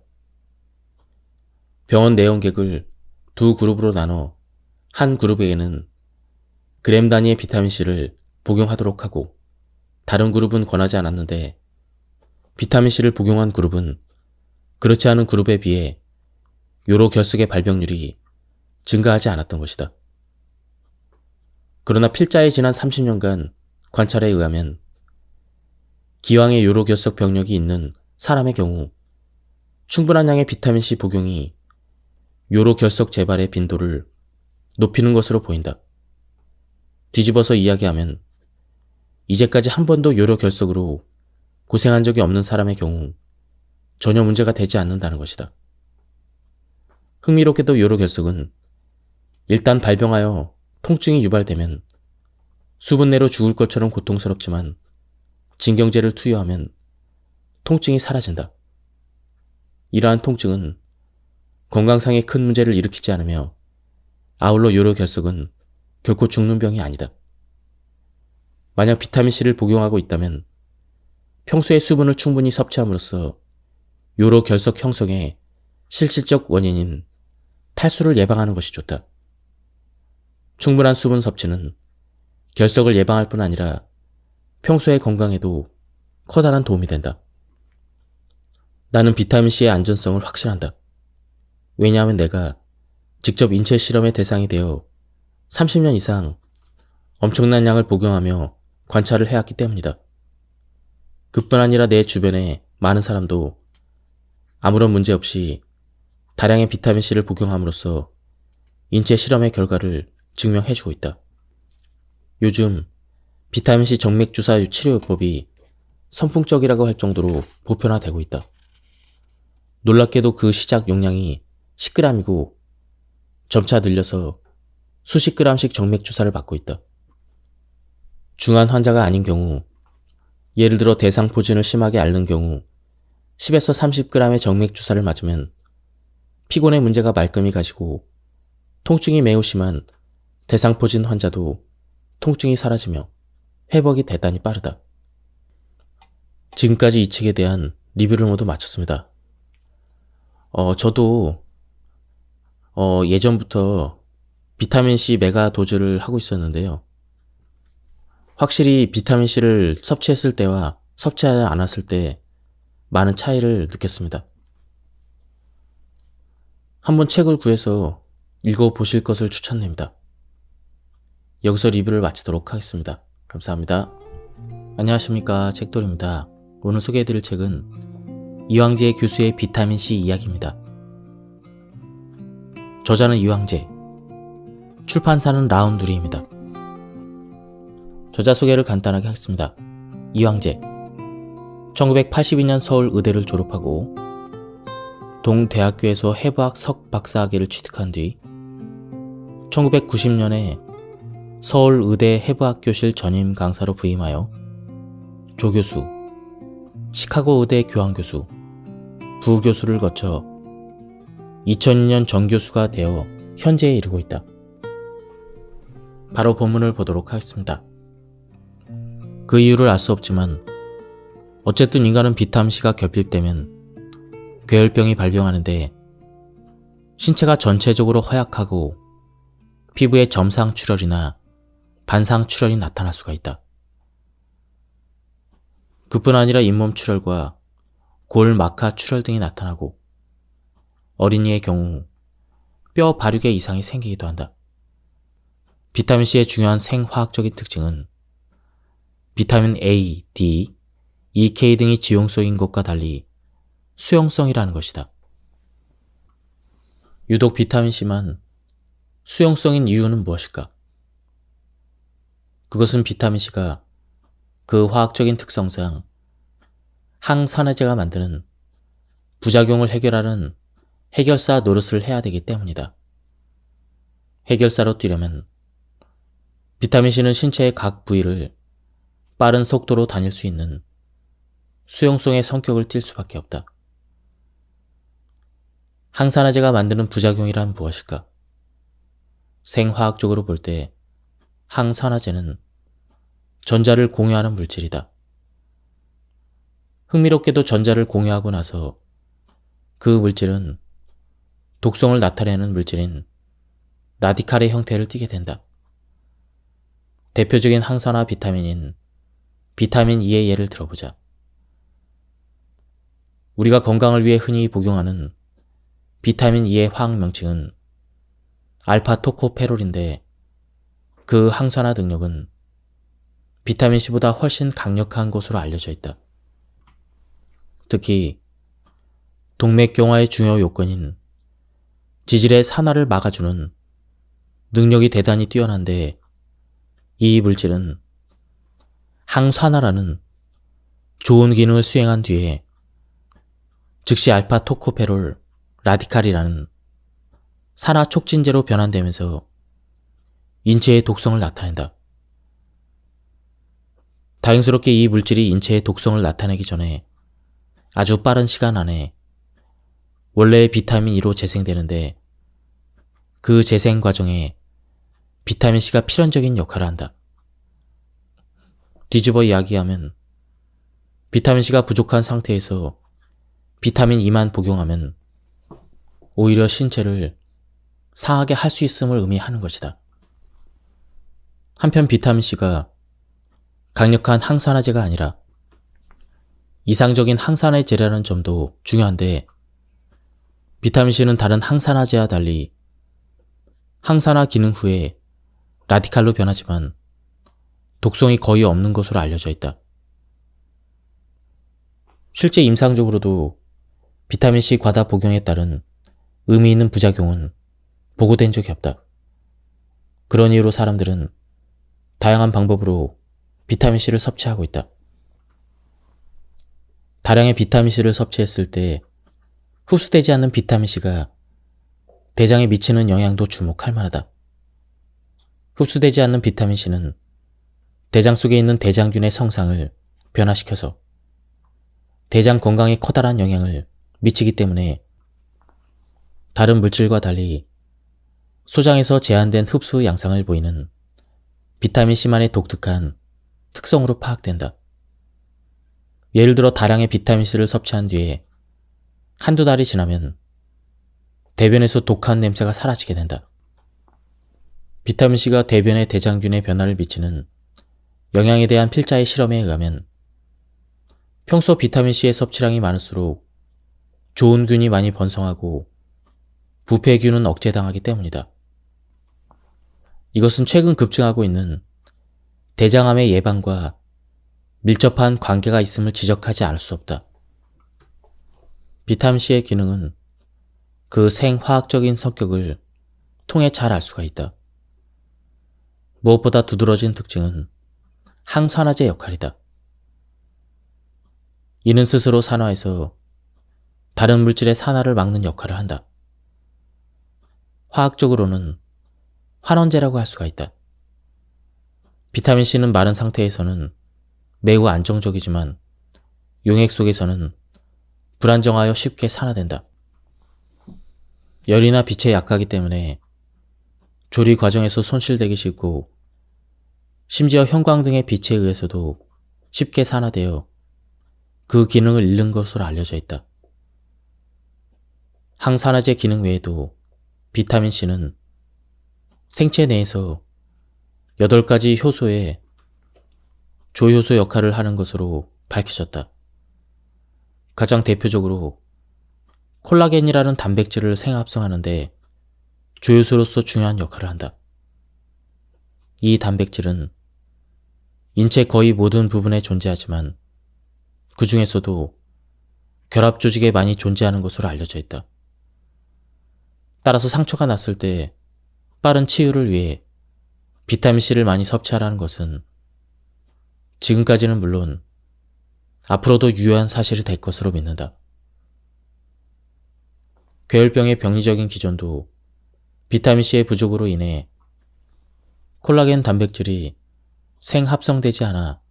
병원 내원객을 두 그룹으로 나눠 한 그룹에게는 그램 단위의 비타민C를 복용하도록 하고 다른 그룹은 권하지 않았는데 비타민C를 복용한 그룹은 그렇지 않은 그룹에 비해 요로 결석의 발병률이 증가하지 않았던 것이다. 그러나 필자의 지난 30년간 관찰에 의하면 기왕의 요로 결석 병력이 있는 사람의 경우 충분한 양의 비타민C 복용이 요로 결석 재발의 빈도를 높이는 것으로 보인다. 뒤집어서 이야기하면 이제까지 한 번도 요로 결석으로 고생한 적이 없는 사람의 경우 전혀 문제가 되지 않는다는 것이다. 흥미롭게도 요로 결석은 일단 발병하여 통증이 유발되면 수분 내로 죽을 것처럼 고통스럽지만 진경제를 투여하면 통증이 사라진다. 이러한 통증은 건강상의 큰 문제를 일으키지 않으며 아울러 요로 결석은 결코 죽는 병이 아니다. 만약 비타민C를 복용하고 있다면 평소에 수분을 충분히 섭취함으로써 요로 결석 형성의 실질적 원인인 탈수를 예방하는 것이 좋다. 충분한 수분 섭취는 결석을 예방할 뿐 아니라 평소의 건강에도 커다란 도움이 된다. 나는 비타민C의 안전성을 확신한다. 왜냐하면 내가 직접 인체 실험의 대상이 되어 30년 이상 엄청난 양을 복용하며 관찰을 해왔기 때문이다. 그뿐 아니라 내 주변의 많은 사람도 아무런 문제 없이 다량의 비타민C를 복용함으로써 인체 실험의 결과를 증명해주고 있다. 요즘 비타민C 정맥주사 치료요법이 선풍적이라고 할 정도로 보편화되고 있다. 놀랍게도 그 시작 용량이 10g이고 점차 늘려서 수십 g씩 정맥주사를 받고 있다. 중한 환자가 아닌 경우, 예를 들어 대상포진을 심하게 앓는 경우 10에서 30g의 정맥주사를 맞으면 피곤의 문제가 말끔히 가시고 통증이 매우 심한 대상포진 환자도 통증이 사라지며 회복이 대단히 빠르다. 지금까지 이 책에 대한 리뷰를 모두 마쳤습니다. 저도 예전부터 비타민C 메가 도즈를 하고 있었는데요. 확실히 비타민C를 섭취했을 때와 섭취하지 않았을 때 많은 차이를 느꼈습니다. 한번 책을 구해서 읽어보실 것을 추천드립니다. 여기서 리뷰를 마치도록 하겠습니다. 감사합니다. 안녕하십니까, 책돌입니다. 오늘 소개해드릴 책은 이황재 교수의 비타민C 이야기입니다. 저자는 이황재, 출판사는 라운드리입니다. 저자 소개를 간단하게 하겠습니다. 이황재, 1982년 서울 의대를 졸업하고 동대학교에서 해부학 석박사학위를 취득한 뒤 1990년에 서울 의대 해부학교실 전임 강사로 부임하여 조교수, 시카고 의대 교환교수, 부교수를 거쳐 2002년 정교수가 되어 현재에 이르고 있다. 바로 본문을 보도록 하겠습니다. 그 이유를 알 수 없지만 어쨌든 인간은 비타민C가 결핍되면 괴혈병이 발병하는데 신체가 전체적으로 허약하고 피부에 점상 출혈이나 반상 출혈이 나타날 수가 있다. 그뿐 아니라 잇몸 출혈과 골 마카 출혈 등이 나타나고 어린이의 경우 뼈 발육에 이상이 생기기도 한다. 비타민C의 중요한 생화학적인 특징은 비타민 A, D, EK 등이 지용성인 것과 달리 수용성이라는 것이다. 유독 비타민C만 수용성인 이유는 무엇일까? 그것은 비타민C가 그 화학적인 특성상 항산화제가 만드는 부작용을 해결하는 해결사 노릇을 해야 되기 때문이다. 해결사로 뛰려면 비타민C는 신체의 각 부위를 빠른 속도로 다닐 수 있는 수용성의 성격을 띨 수밖에 없다. 항산화제가 만드는 부작용이란 무엇일까? 생화학적으로 볼 때 항산화제는 전자를 공유하는 물질이다. 흥미롭게도 전자를 공유하고 나서 그 물질은 독성을 나타내는 물질인 라디칼의 형태를 띠게 된다. 대표적인 항산화 비타민인 비타민 E의 예를 들어보자. 우리가 건강을 위해 흔히 복용하는 비타민 E의 화학 명칭은 알파토코페롤인데 그 항산화 능력은 비타민C보다 훨씬 강력한 것으로 알려져 있다. 특히 동맥경화의 중요 요건인 지질의 산화를 막아주는 능력이 대단히 뛰어난데 이 물질은 항산화라는 좋은 기능을 수행한 뒤에 즉시 알파토코페롤 라디칼이라는 산화 촉진제로 변환되면서 인체의 독성을 나타낸다. 다행스럽게 이 물질이 인체의 독성을 나타내기 전에 아주 빠른 시간 안에 원래의 비타민 E로 재생되는데 그 재생 과정에 비타민C가 필연적인 역할을 한다. 뒤집어 이야기하면 비타민C가 부족한 상태에서 비타민 E만 복용하면 오히려 신체를 상하게 할 수 있음을 의미하는 것이다. 한편 비타민C가 강력한 항산화제가 아니라 이상적인 항산화제라는 점도 중요한데 비타민C는 다른 항산화제와 달리 항산화 기능 후에 라디칼로 변하지만 독성이 거의 없는 것으로 알려져 있다. 실제 임상적으로도 비타민C 과다 복용에 따른 의미 있는 부작용은 보고된 적이 없다. 그런 이유로 사람들은 다양한 방법으로 비타민C를 섭취하고 있다. 다량의 비타민C를 섭취했을 때 흡수되지 않는 비타민C가 대장에 미치는 영향도 주목할 만하다. 흡수되지 않는 비타민C는 대장 속에 있는 대장균의 성상을 변화시켜서 대장 건강에 커다란 영향을 미치기 때문에 다른 물질과 달리 소장에서 제한된 흡수 양상을 보이는 비타민C만의 독특한 특성으로 파악된다. 예를 들어 다량의 비타민C를 섭취한 뒤에 한두 달이 지나면 대변에서 독한 냄새가 사라지게 된다. 비타민C가 대변의 대장균에 변화를 미치는 영향에 대한 필자의 실험에 의하면 평소 비타민C의 섭취량이 많을수록 좋은 균이 많이 번성하고 부패균은 억제당하기 때문이다. 이것은 최근 급증하고 있는 대장암의 예방과 밀접한 관계가 있음을 지적하지 않을 수 없다. 비타민C의 기능은 그 생화학적인 성격을 통해 잘 알 수가 있다. 무엇보다 두드러진 특징은 항산화제 역할이다. 이는 스스로 산화해서 다른 물질의 산화를 막는 역할을 한다. 화학적으로는 환원제라고 할 수가 있다. 비타민C는 마른 상태에서는 매우 안정적이지만 용액 속에서는 불안정하여 쉽게 산화된다. 열이나 빛에 약하기 때문에 조리 과정에서 손실되기 쉽고 심지어 형광 등의 빛에 의해서도 쉽게 산화되어 그 기능을 잃는 것으로 알려져 있다. 항산화제 기능 외에도 비타민C는 생체 내에서 8가지 효소의 조효소 역할을 하는 것으로 밝혀졌다. 가장 대표적으로 콜라겐이라는 단백질을 생합성하는데 조효소로서 중요한 역할을 한다. 이 단백질은 인체 거의 모든 부분에 존재하지만 그 중에서도 결합 조직에 많이 존재하는 것으로 알려져 있다. 따라서 상처가 났을 때 빠른 치유를 위해 비타민C를 많이 섭취하라는 것은 지금까지는 물론 앞으로도 유효한 사실이 될 것으로 믿는다. 괴혈병의 병리적인 기전도 비타민C의 부족으로 인해 콜라겐 단백질이 생합성되지 않아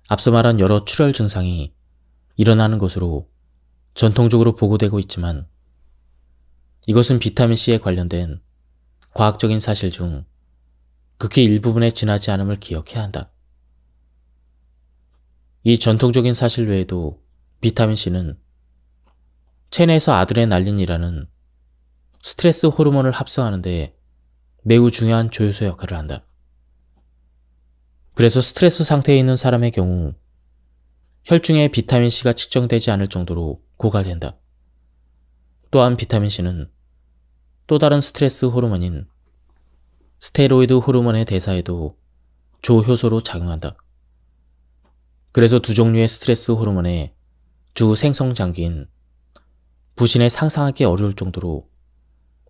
앞서 말한 여러 출혈 증상이 일어나는 것으로 전통적으로 보고되고 있지만 이것은 비타민C에 관련된 과학적인 사실 중 극히 일부분에 지나지 않음을 기억해야 한다. 이 전통적인 사실 외에도 비타민C는 체내에서 아드레날린이라는 스트레스 호르몬을 합성하는데 매우 중요한 조효소 역할을 한다. 그래서 스트레스 상태에 있는 사람의 경우 혈중에 비타민C가 측정되지 않을 정도로 고갈된다. 또한 비타민C는 또 다른 스트레스 호르몬인 스테로이드 호르몬의 대사에도 조효소로 작용한다. 그래서 두 종류의 스트레스 호르몬의 주 생성 장기인 부신에 상상하기 어려울 정도로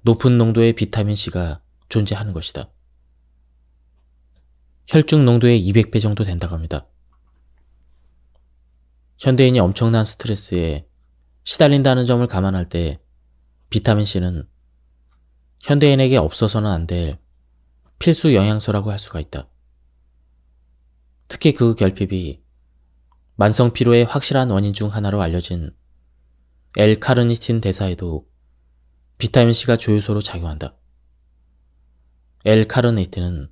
높은 농도의 비타민C가 존재하는 것이다. 혈중 농도의 200배 정도 된다고 합니다. 현대인이 엄청난 스트레스에 시달린다는 점을 감안할 때 비타민C는 현대인에게 없어서는 안 될 필수 영양소라고 할 수가 있다. 특히 그 결핍이 만성 피로의 확실한 원인 중 하나로 알려진 L-카르니틴 대사에도 비타민C가 조효소로 작용한다. L-카르니틴은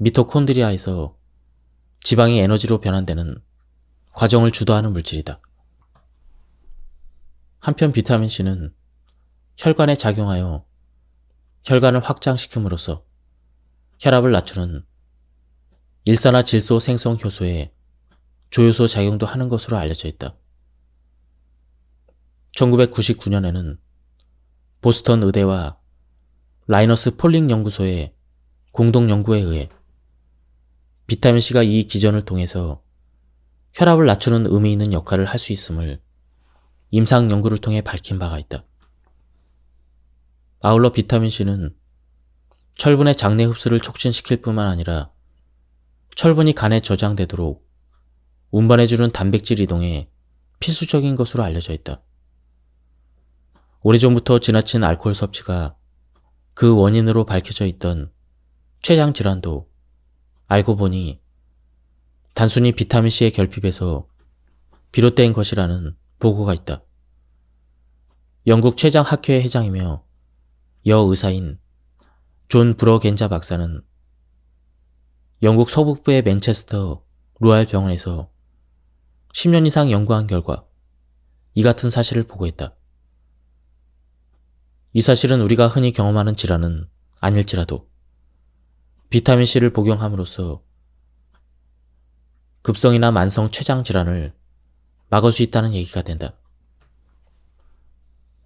미토콘드리아에서 지방이 에너지로 변환되는 과정을 주도하는 물질이다. 한편 비타민C는 혈관에 작용하여 혈관을 확장시킴으로써 혈압을 낮추는 일산화질소 생성 효소의 조효소 작용도 하는 것으로 알려져 있다. 1999년에는 보스턴 의대와 라이너스 폴링 연구소의 공동 연구에 의해 비타민C가 이 기전을 통해서 혈압을 낮추는 의미 있는 역할을 할 수 있음을 임상 연구를 통해 밝힌 바가 있다. 아울러 비타민C는 철분의 장내 흡수를 촉진시킬 뿐만 아니라 철분이 간에 저장되도록 운반해주는 단백질 이동에 필수적인 것으로 알려져 있다. 오래전부터 지나친 알코올 섭취가 그 원인으로 밝혀져 있던 췌장 질환도 알고 보니 단순히 비타민C의 결핍에서 비롯된 것이라는 보고가 있다. 영국 췌장학회 회장이며 여의사인 존 브러겐자 박사는 영국 서북부의 맨체스터 로얄 병원에서 10년 이상 연구한 결과 이 같은 사실을 보고했다. 이 사실은 우리가 흔히 경험하는 질환은 아닐지라도 비타민C를 복용함으로써 급성이나 만성 췌장 질환을 막을 수 있다는 얘기가 된다.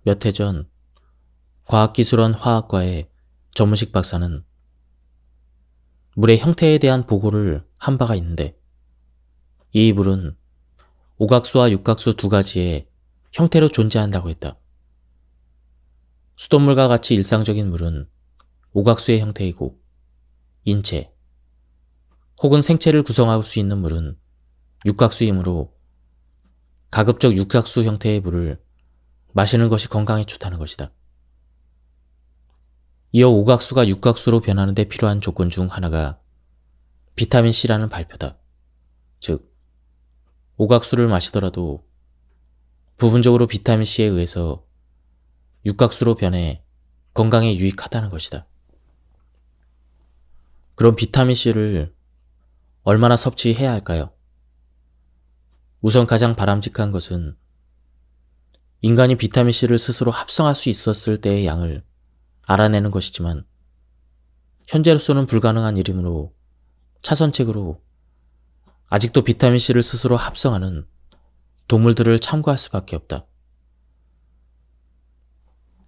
몇 해 전 과학기술원 화학과의 전문식 박사는 물의 형태에 대한 보고를 한 바가 있는데 이 물은 오각수와 육각수 두 가지의 형태로 존재한다고 했다. 수돗물과 같이 일상적인 물은 오각수의 형태이고 인체 혹은 생체를 구성할 수 있는 물은 육각수이므로 가급적 육각수 형태의 물을 마시는 것이 건강에 좋다는 것이다. 이어 오각수가 육각수로 변하는 데 필요한 조건 중 하나가 비타민C라는 발표다. 즉, 오각수를 마시더라도 부분적으로 비타민C에 의해서 육각수로 변해 건강에 유익하다는 것이다. 그럼 비타민C를 얼마나 섭취해야 할까요? 우선 가장 바람직한 것은 인간이 비타민C를 스스로 합성할 수 있었을 때의 양을 알아내는 것이지만 현재로서는 불가능한 일이므로 차선책으로 아직도 비타민C를 스스로 합성하는 동물들을 참고할 수밖에 없다.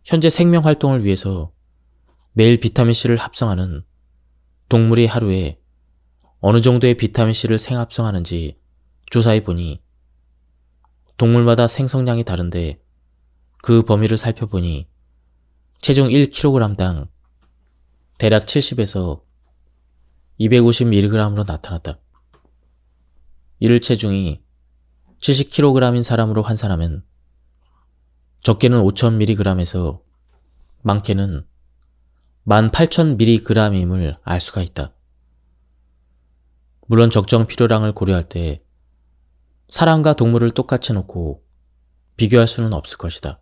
현재 생명활동을 위해서 매일 비타민C를 합성하는 동물이 하루에 어느 정도의 비타민C를 생합성하는지 조사해 보니 동물마다 생성량이 다른데 그 범위를 살펴보니 체중 1kg당 대략 70에서 250mg으로 나타났다. 이를 체중이 70kg인 사람으로 환산하면 적게는 5000mg에서 많게는 18,000mg임을 알 수가 있다. 물론 적정 필요량을 고려할 때 사람과 동물을 똑같이 놓고 비교할 수는 없을 것이다.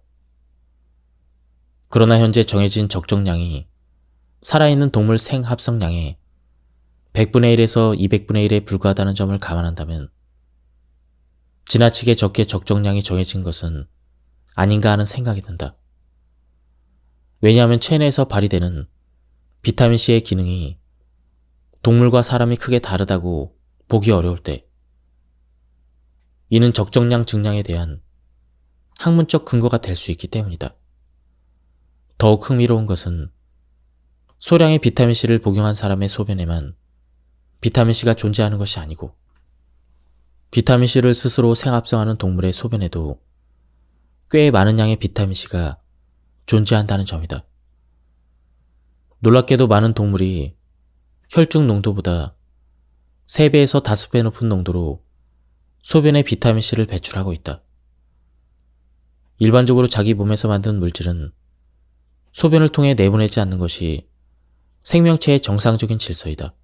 그러나 현재 정해진 적정량이 살아있는 동물 생합성량의 100분의 1에서 200분의 1에 불과하다는 점을 감안한다면 지나치게 적게 적정량이 정해진 것은 아닌가 하는 생각이 든다. 왜냐하면 체내에서 발휘되는 비타민C의 기능이 동물과 사람이 크게 다르다고 보기 어려울 때 이는 적정량 증량에 대한 학문적 근거가 될 수 있기 때문이다. 더욱 흥미로운 것은 소량의 비타민C를 복용한 사람의 소변에만 비타민C가 존재하는 것이 아니고 비타민C를 스스로 생합성하는 동물의 소변에도 꽤 많은 양의 비타민C가 존재한다는 점이다. 놀랍게도 많은 동물이 혈중 농도보다 3배에서 5배 높은 농도로 소변에 비타민C를 배출하고 있다. 일반적으로 자기 몸에서 만든 물질은 소변을 통해 내보내지 않는 것이 생명체의 정상적인 질서이다.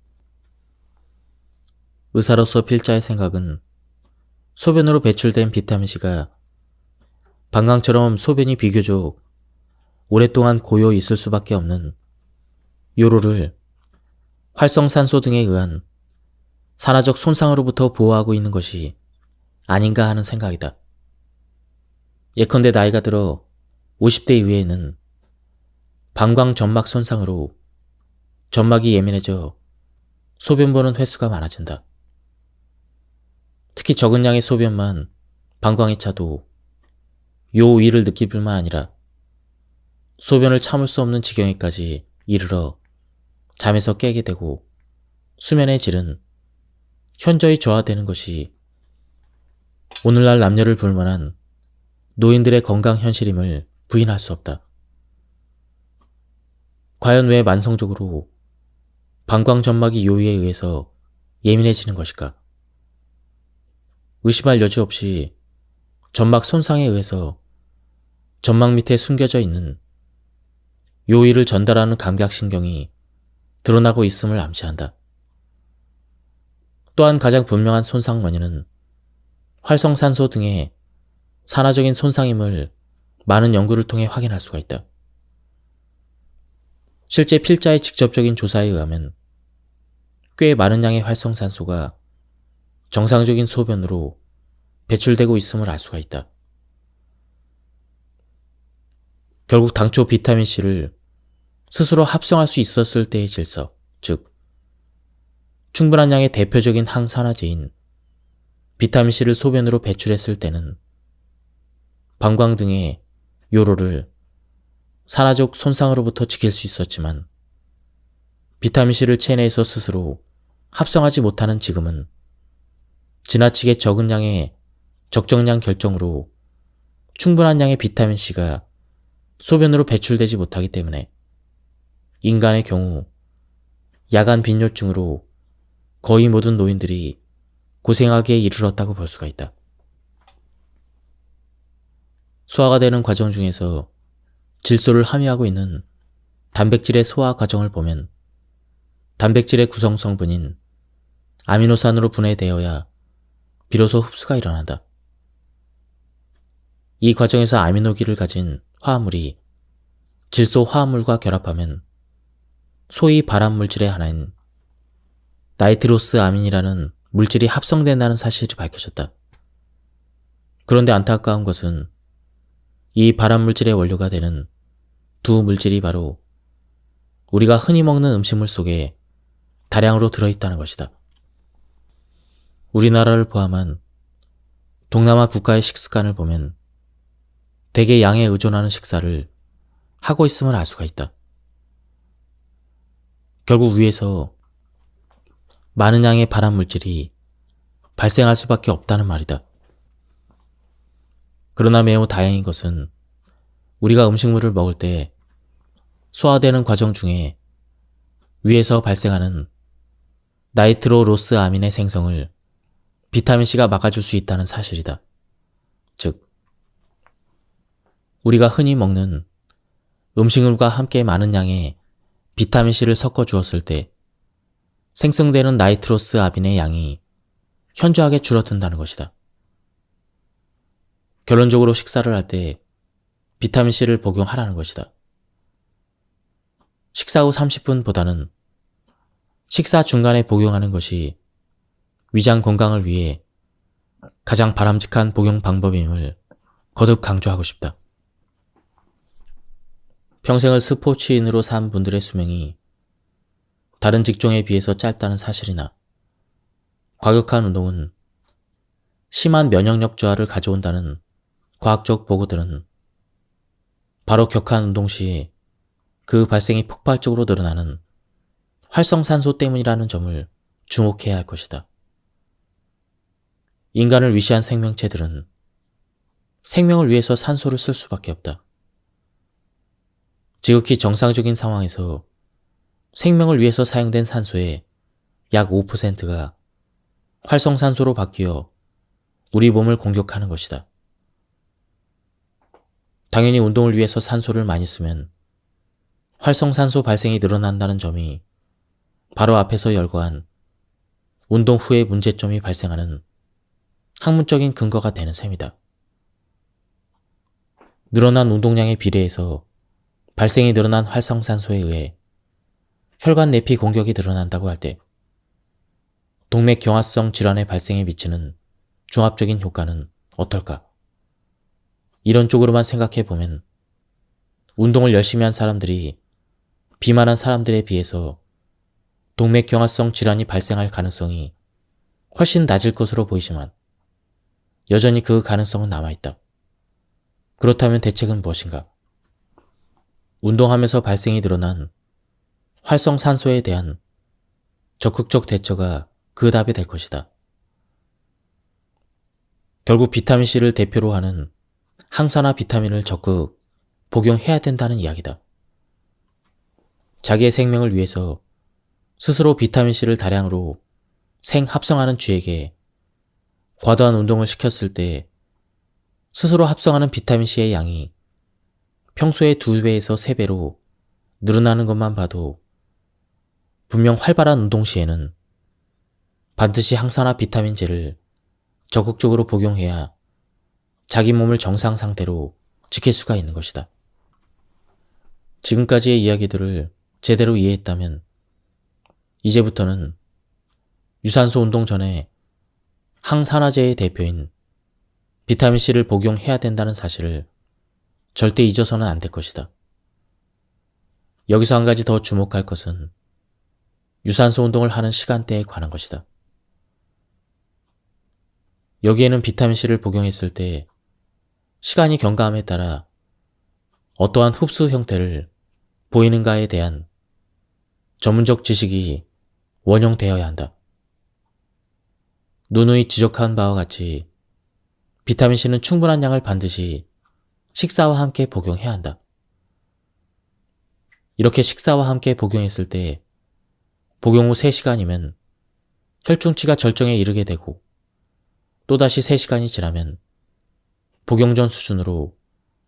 의사로서 필자의 생각은 소변으로 배출된 비타민C가 방광처럼 소변이 비교적 오랫동안 고여 있을 수밖에 없는 요로를 활성산소 등에 의한 산화적 손상으로부터 보호하고 있는 것이 아닌가 하는 생각이다. 예컨대 나이가 들어 50대 이후에는 방광 점막 손상으로 점막이 예민해져 소변 보는 횟수가 많아진다. 특히 적은 양의 소변만 방광에 차도 요 위를 느낄 뿐만 아니라 소변을 참을 수 없는 지경에까지 이르러 잠에서 깨게 되고 수면의 질은 현저히 저하되는 것이 오늘날 남녀를 불문한 노인들의 건강 현실임을 부인할 수 없다. 과연 왜 만성적으로 방광 점막이 요위에 의해서 예민해지는 것일까? 의심할 여지 없이 점막 손상에 의해서 점막 밑에 숨겨져 있는 요위를 전달하는 감각신경이 드러나고 있음을 암시한다. 또한 가장 분명한 손상 원인은 활성산소 등의 산화적인 손상임을 많은 연구를 통해 확인할 수가 있다. 실제 필자의 직접적인 조사에 의하면 꽤 많은 양의 활성산소가 정상적인 소변으로 배출되고 있음을 알 수가 있다. 결국 당초 비타민C를 스스로 합성할 수 있었을 때의 질서, 즉 충분한 양의 대표적인 항산화제인 비타민C를 소변으로 배출했을 때는 방광 등의 요로를 산화적 손상으로부터 지킬 수 있었지만 비타민C를 체내에서 스스로 합성하지 못하는 지금은 지나치게 적은 양의 적정량 결정으로 충분한 양의 비타민C가 소변으로 배출되지 못하기 때문에 인간의 경우 야간 빈뇨증으로 거의 모든 노인들이 고생하기에 이르렀다고 볼 수가 있다. 소화가 되는 과정 중에서 질소를 함유하고 있는 단백질의 소화 과정을 보면 단백질의 구성 성분인 아미노산으로 분해되어야 비로소 흡수가 일어난다. 이 과정에서 아미노기를 가진 화합물이 질소 화합물과 결합하면 소위 발암물질의 하나인 나이트로스 아민이라는 물질이 합성된다는 사실이 밝혀졌다. 그런데 안타까운 것은 이 발암물질의 원료가 되는 두 물질이 바로 우리가 흔히 먹는 음식물 속에 다량으로 들어있다는 것이다. 우리나라를 포함한 동남아 국가의 식습관을 보면 대개 양에 의존하는 식사를 하고 있음을 알 수가 있다. 결국 위에서 많은 양의 발암물질이 발생할 수밖에 없다는 말이다. 그러나 매우 다행인 것은 우리가 음식물을 먹을 때 소화되는 과정 중에 위에서 발생하는 나이트로로스 아민의 생성을 비타민C가 막아줄 수 있다는 사실이다. 즉, 우리가 흔히 먹는 음식물과 함께 많은 양의 비타민C를 섞어 주었을 때 생성되는 나이트로스 아민의 양이 현저하게 줄어든다는 것이다. 결론적으로 식사를 할 때 비타민C를 복용하라는 것이다. 식사 후 30분보다는 식사 중간에 복용하는 것이 위장 건강을 위해 가장 바람직한 복용 방법임을 거듭 강조하고 싶다. 평생을 스포츠인으로 산 분들의 수명이 다른 직종에 비해서 짧다는 사실이나 과격한 운동은 심한 면역력 저하를 가져온다는 과학적 보고들은 바로 격한 운동 시 그 발생이 폭발적으로 늘어나는 활성산소 때문이라는 점을 주목해야 할 것이다. 인간을 위시한 생명체들은 생명을 위해서 산소를 쓸 수밖에 없다. 지극히 정상적인 상황에서 생명을 위해서 사용된 산소의 약 5%가 활성산소로 바뀌어 우리 몸을 공격하는 것이다. 당연히 운동을 위해서 산소를 많이 쓰면 활성산소 발생이 늘어난다는 점이 바로 앞에서 열거한 운동 후에 문제점이 발생하는 학문적인 근거가 되는 셈이다. 늘어난 운동량에 비례해서 발생이 늘어난 활성산소에 의해 혈관 내피 공격이 늘어난다고 할 때 동맥경화성 질환의 발생에 미치는 종합적인 효과는 어떨까? 이런 쪽으로만 생각해 보면 운동을 열심히 한 사람들이 비만한 사람들에 비해서 동맥경화성 질환이 발생할 가능성이 훨씬 낮을 것으로 보이지만 여전히 그 가능성은 남아있다. 그렇다면 대책은 무엇인가? 운동하면서 발생이 늘어난 활성산소에 대한 적극적 대처가 그 답이 될 것이다. 결국 비타민C를 대표로 하는 항산화 비타민을 적극 복용해야 된다는 이야기다. 자기의 생명을 위해서 스스로 비타민C를 다량으로 생합성하는 쥐에게 과도한 운동을 시켰을 때 스스로 합성하는 비타민C의 양이 평소의 2배에서 3배로 늘어나는 것만 봐도 분명 활발한 운동 시에는 반드시 항산화 비타민제를 적극적으로 복용해야 자기 몸을 정상 상태로 지킬 수가 있는 것이다. 지금까지의 이야기들을 제대로 이해했다면 이제부터는 유산소 운동 전에 항산화제의 대표인 비타민C를 복용해야 된다는 사실을 절대 잊어서는 안 될 것이다. 여기서 한 가지 더 주목할 것은 유산소 운동을 하는 시간대에 관한 것이다. 여기에는 비타민C를 복용했을 때 시간이 경과함에 따라 어떠한 흡수 형태를 보이는가에 대한 전문적 지식이 원용되어야 한다. 누누이 지적한 바와 같이 비타민C는 충분한 양을 반드시 식사와 함께 복용해야 한다. 이렇게 식사와 함께 복용했을 때 복용 후 3시간이면 혈중치가 절정에 이르게 되고 또다시 3시간이 지나면 복용 전 수준으로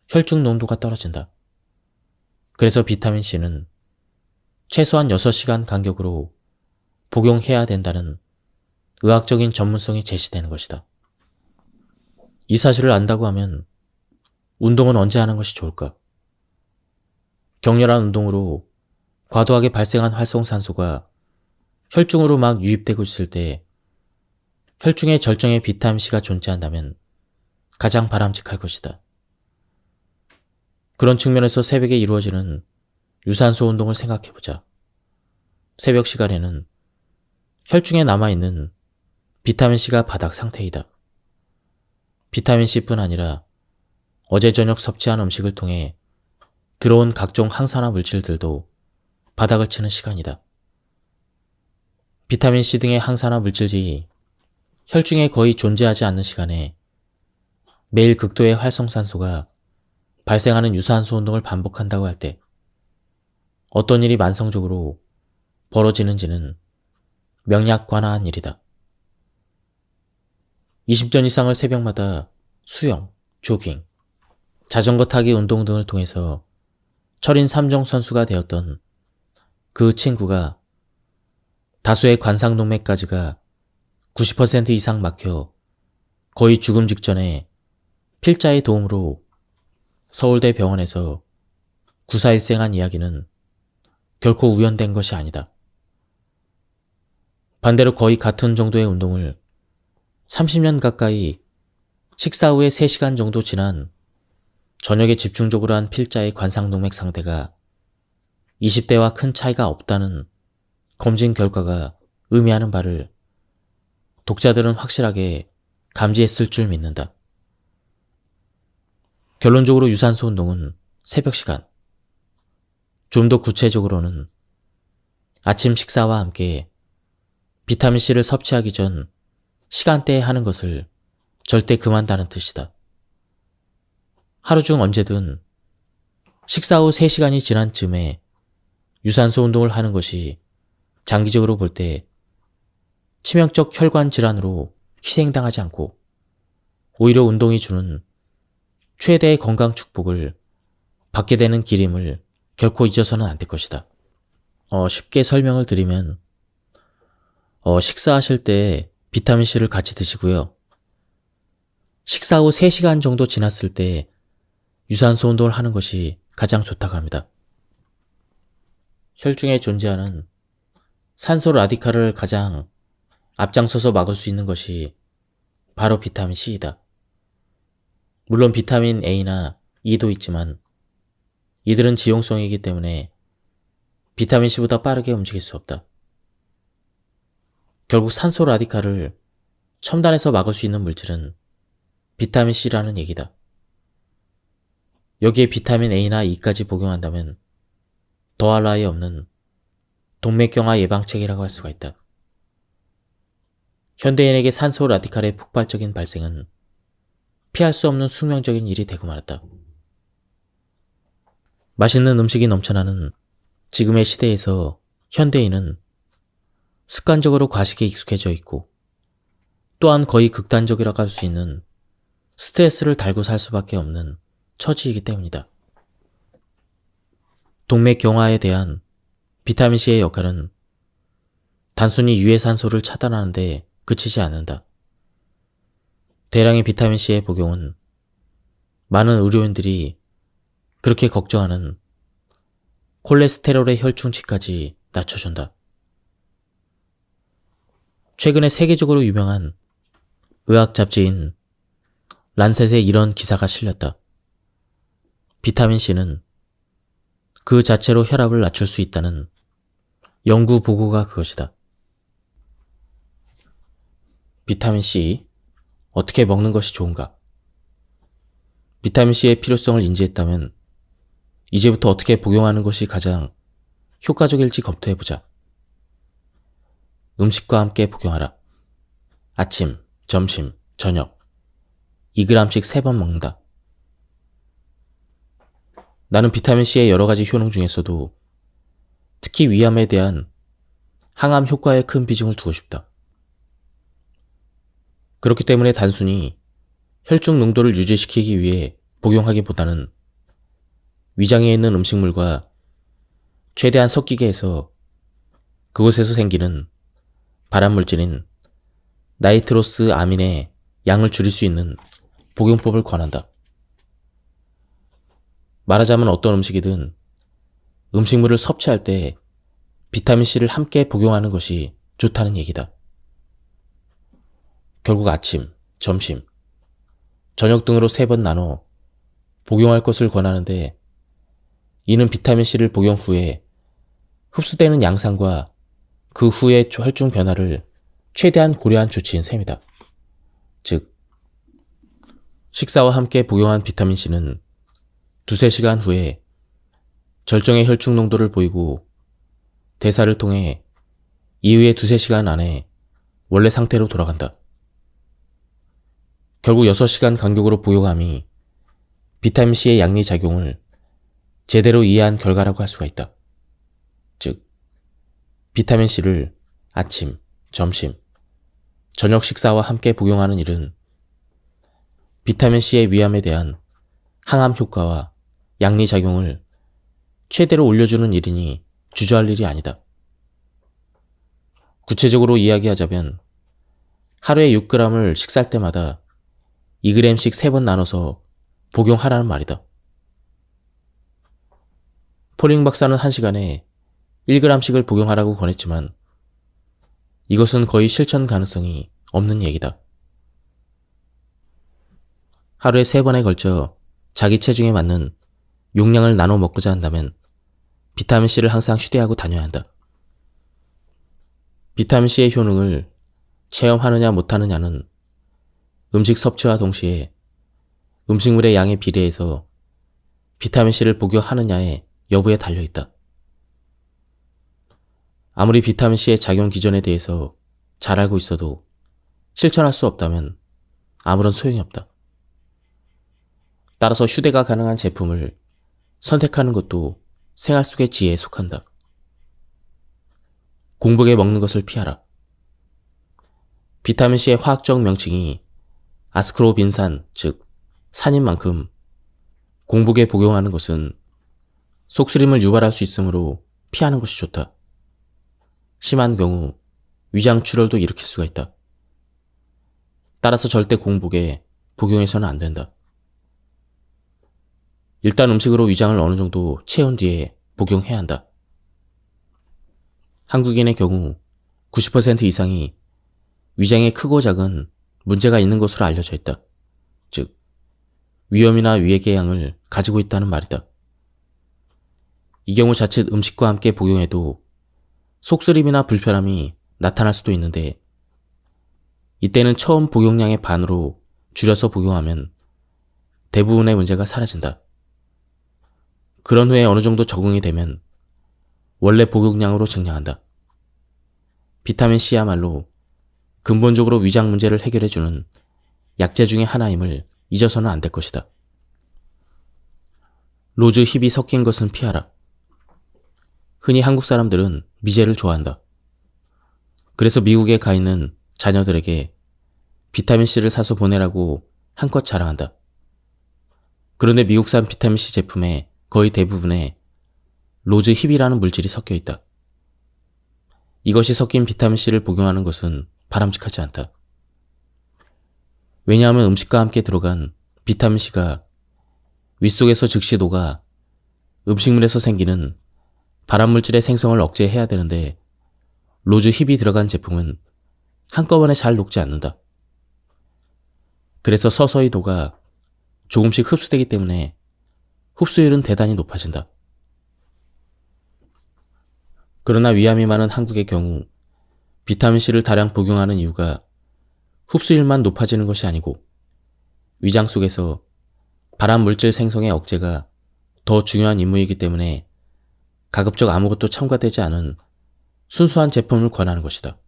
혈중 농도가 떨어진다. 그래서 비타민C는 최소한 6시간 간격으로 복용해야 된다는 의학적인 전문성이 제시되는 것이다. 이 사실을 안다고 하면 운동은 언제 하는 것이 좋을까? 격렬한 운동으로 과도하게 발생한 활성산소가 혈중으로 막 유입되고 있을 때 혈중의 절정의 비타민C가 존재한다면 가장 바람직할 것이다. 그런 측면에서 새벽에 이루어지는 유산소 운동을 생각해보자. 새벽 시간에는 혈중에 남아있는 비타민C가 바닥 상태이다. 비타민C뿐 아니라 어제 저녁 섭취한 음식을 통해 들어온 각종 항산화 물질들도 바닥을 치는 시간이다. 비타민C 등의 항산화 물질이 혈중에 거의 존재하지 않는 시간에 매일 극도의 활성산소가 발생하는 유산소 운동을 반복한다고 할 때 어떤 일이 만성적으로 벌어지는지는 명약관화한 일이다. 20전 이상을 새벽마다 수영, 조깅, 자전거 타기 운동 등을 통해서 철인 3종 선수가 되었던 그 친구가 다수의 관상동맥까지가 90% 이상 막혀 거의 죽음 직전에 필자의 도움으로 서울대 병원에서 구사일생한 이야기는 결코 우연된 것이 아니다. 반대로 거의 같은 정도의 운동을 30년 가까이 식사 후에 3시간 정도 지난 저녁에 집중적으로 한 필자의 관상동맥 상태가 20대와 큰 차이가 없다는 검진 결과가 의미하는 바를 독자들은 확실하게 감지했을 줄 믿는다. 결론적으로 유산소 운동은 새벽 시간, 좀 더 구체적으로는 아침 식사와 함께 비타민C를 섭취하기 전 시간대에 하는 것을 절대 금한다는 뜻이다. 하루 중 언제든 식사 후 3시간이 지난 즈음에 유산소 운동을 하는 것이 장기적으로 볼 때 치명적 혈관 질환으로 희생당하지 않고 오히려 운동이 주는 최대의 건강 축복을 받게 되는 길임을 결코 잊어서는 안 될 것이다. 쉽게 설명을 드리면 식사하실 때 비타민C를 같이 드시고요. 식사 후 3시간 정도 지났을 때 유산소 운동을 하는 것이 가장 좋다고 합니다. 혈중에 존재하는 산소 라디칼을 가장 앞장서서 막을 수 있는 것이 바로 비타민C이다. 물론 비타민 A나 E도 있지만 이들은 지용성이기 때문에 비타민C보다 빠르게 움직일 수 없다. 결국 산소 라디칼을 첨단에서 막을 수 있는 물질은 비타민C라는 얘기다. 여기에 비타민 A나 E까지 복용한다면 더할 나위 없는 동맥경화 예방책이라고 할 수가 있다. 현대인에게 산소 라디칼의 폭발적인 발생은 피할 수 없는 숙명적인 일이 되고 말았다. 맛있는 음식이 넘쳐나는 지금의 시대에서 현대인은 습관적으로 과식에 익숙해져 있고 또한 거의 극단적이라고 할 수 있는 스트레스를 달고 살 수밖에 없는 처지이기 때문이다. 동맥경화에 대한 비타민C의 역할은 단순히 유해산소를 차단하는 데 그치지 않는다. 대량의 비타민C의 복용은 많은 의료인들이 그렇게 걱정하는 콜레스테롤의 혈중치까지 낮춰준다. 최근에 세계적으로 유명한 의학 잡지인 란셋에 이런 기사가 실렸다. 비타민C는 그 자체로 혈압을 낮출 수 있다는 연구 보고가 그것이다. 비타민C, 어떻게 먹는 것이 좋은가? 비타민C의 필요성을 인지했다면 이제부터 어떻게 복용하는 것이 가장 효과적일지 검토해보자. 음식과 함께 복용하라. 아침, 점심, 저녁 2g씩 3번 먹는다. 나는 비타민C의 여러 가지 효능 중에서도 특히 위암에 대한 항암 효과에 큰 비중을 두고 싶다. 그렇기 때문에 단순히 혈중 농도를 유지시키기 위해 복용하기보다는 위장에 있는 음식물과 최대한 섞이게 해서 그곳에서 생기는 발암물질인 나이트로스 아민의 양을 줄일 수 있는 복용법을 권한다. 말하자면 어떤 음식이든 음식물을 섭취할 때 비타민C를 함께 복용하는 것이 좋다는 얘기다. 결국 아침, 점심, 저녁 등으로 3번 나눠 복용할 것을 권하는데 이는 비타민C를 복용 후에 흡수되는 양상과 그 후의 혈중 변화를 최대한 고려한 조치인 셈이다. 즉, 식사와 함께 복용한 비타민C는 2-3시간 후에 절정의 혈중 농도를 보이고 대사를 통해 이후의 2-3시간 안에 원래 상태로 돌아간다. 결국 6시간 간격으로 복용함이 비타민C의 양리 작용을 제대로 이해한 결과라고 할 수가 있다. 즉, 비타민C를 아침, 점심, 저녁 식사와 함께 복용하는 일은 비타민C의 위암에 대한 항암 효과와 양리 작용을 최대로 올려주는 일이니 주저할 일이 아니다. 구체적으로 이야기하자면 하루에 6g을 식사할 때마다 2g씩 3번 나눠서 복용하라는 말이다. 폴링 박사는 1시간에 1g씩을 복용하라고 권했지만 이것은 거의 실천 가능성이 없는 얘기다. 하루에 3번에 걸쳐 자기 체중에 맞는 용량을 나눠 먹고자 한다면 비타민C를 항상 휴대하고 다녀야 한다. 비타민C의 효능을 체험하느냐 못하느냐는 음식 섭취와 동시에 음식물의 양에 비례해서 비타민C를 복용하느냐의 여부에 달려있다. 아무리 비타민C의 작용 기전에 대해서 잘 알고 있어도 실천할 수 없다면 아무런 소용이 없다. 따라서 휴대가 가능한 제품을 선택하는 것도 생활 속의 지혜에 속한다. 공복에 먹는 것을 피하라. 비타민C의 화학적 명칭이 아스코르빈산, 즉 산인 만큼 공복에 복용하는 것은 속쓰림을 유발할 수 있으므로 피하는 것이 좋다. 심한 경우 위장 출혈도 일으킬 수가 있다. 따라서 절대 공복에 복용해서는 안 된다. 일단 음식으로 위장을 어느 정도 채운 뒤에 복용해야 한다. 한국인의 경우 90% 이상이 위장에 크고 작은 문제가 있는 것으로 알려져 있다. 즉, 위염이나 위궤양을 가지고 있다는 말이다. 이 경우 자칫 음식과 함께 복용해도 속쓰림이나 불편함이 나타날 수도 있는데 이때는 처음 복용량의 반으로 줄여서 복용하면 대부분의 문제가 사라진다. 그런 후에 어느 정도 적응이 되면 원래 복용량으로 증량한다. 비타민C야말로 근본적으로 위장 문제를 해결해주는 약재 중의 하나임을 잊어서는 안 될 것이다. 로즈 힙이 섞인 것은 피하라. 흔히 한국 사람들은 미제를 좋아한다. 그래서 미국에 가 있는 자녀들에게 비타민C를 사서 보내라고 한껏 자랑한다. 그런데 미국산 비타민C 제품의 거의 대부분에 로즈 힙이라는 물질이 섞여 있다. 이것이 섞인 비타민C를 복용하는 것은 바람직하지 않다. 왜냐하면 음식과 함께 들어간 비타민C가 윗속에서 즉시 녹아 음식물에서 생기는 발암물질의 생성을 억제해야 되는데 로즈 힙이 들어간 제품은 한꺼번에 잘 녹지 않는다. 그래서 서서히 녹아 조금씩 흡수되기 때문에 흡수율은 대단히 높아진다. 그러나 위암이 많은 한국의 경우 비타민C를 다량 복용하는 이유가 흡수율만 높아지는 것이 아니고 위장 속에서 발암 물질 생성의 억제가 더 중요한 임무이기 때문에 가급적 아무것도 첨가되지 않은 순수한 제품을 권하는 것이다.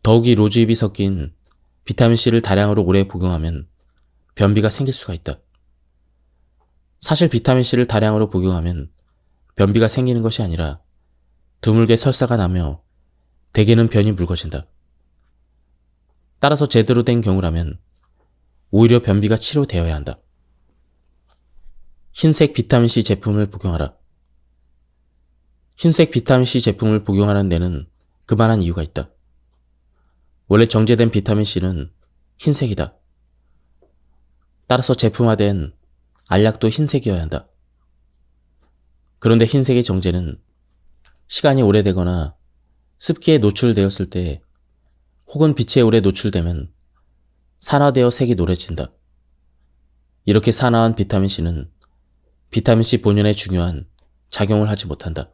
더욱이 로즈잎이 섞인 비타민C를 다량으로 오래 복용하면 변비가 생길 수가 있다. 사실 비타민C를 다량으로 복용하면 변비가 생기는 것이 아니라 드물게 설사가 나며 대개는 변이 묽어진다. 따라서 제대로 된 경우라면 오히려 변비가 치료되어야 한다. 흰색 비타민C 제품을 복용하라. 흰색 비타민C 제품을 복용하는 데는 그만한 이유가 있다. 원래 정제된 비타민C는 흰색이다. 따라서 제품화된 알약도 흰색이어야 한다. 그런데 흰색의 정제는 시간이 오래되거나 습기에 노출되었을 때 혹은 빛에 오래 노출되면 산화되어 색이 노래진다. 이렇게 산화한 비타민C는 비타민C 본연의 중요한 작용을 하지 못한다.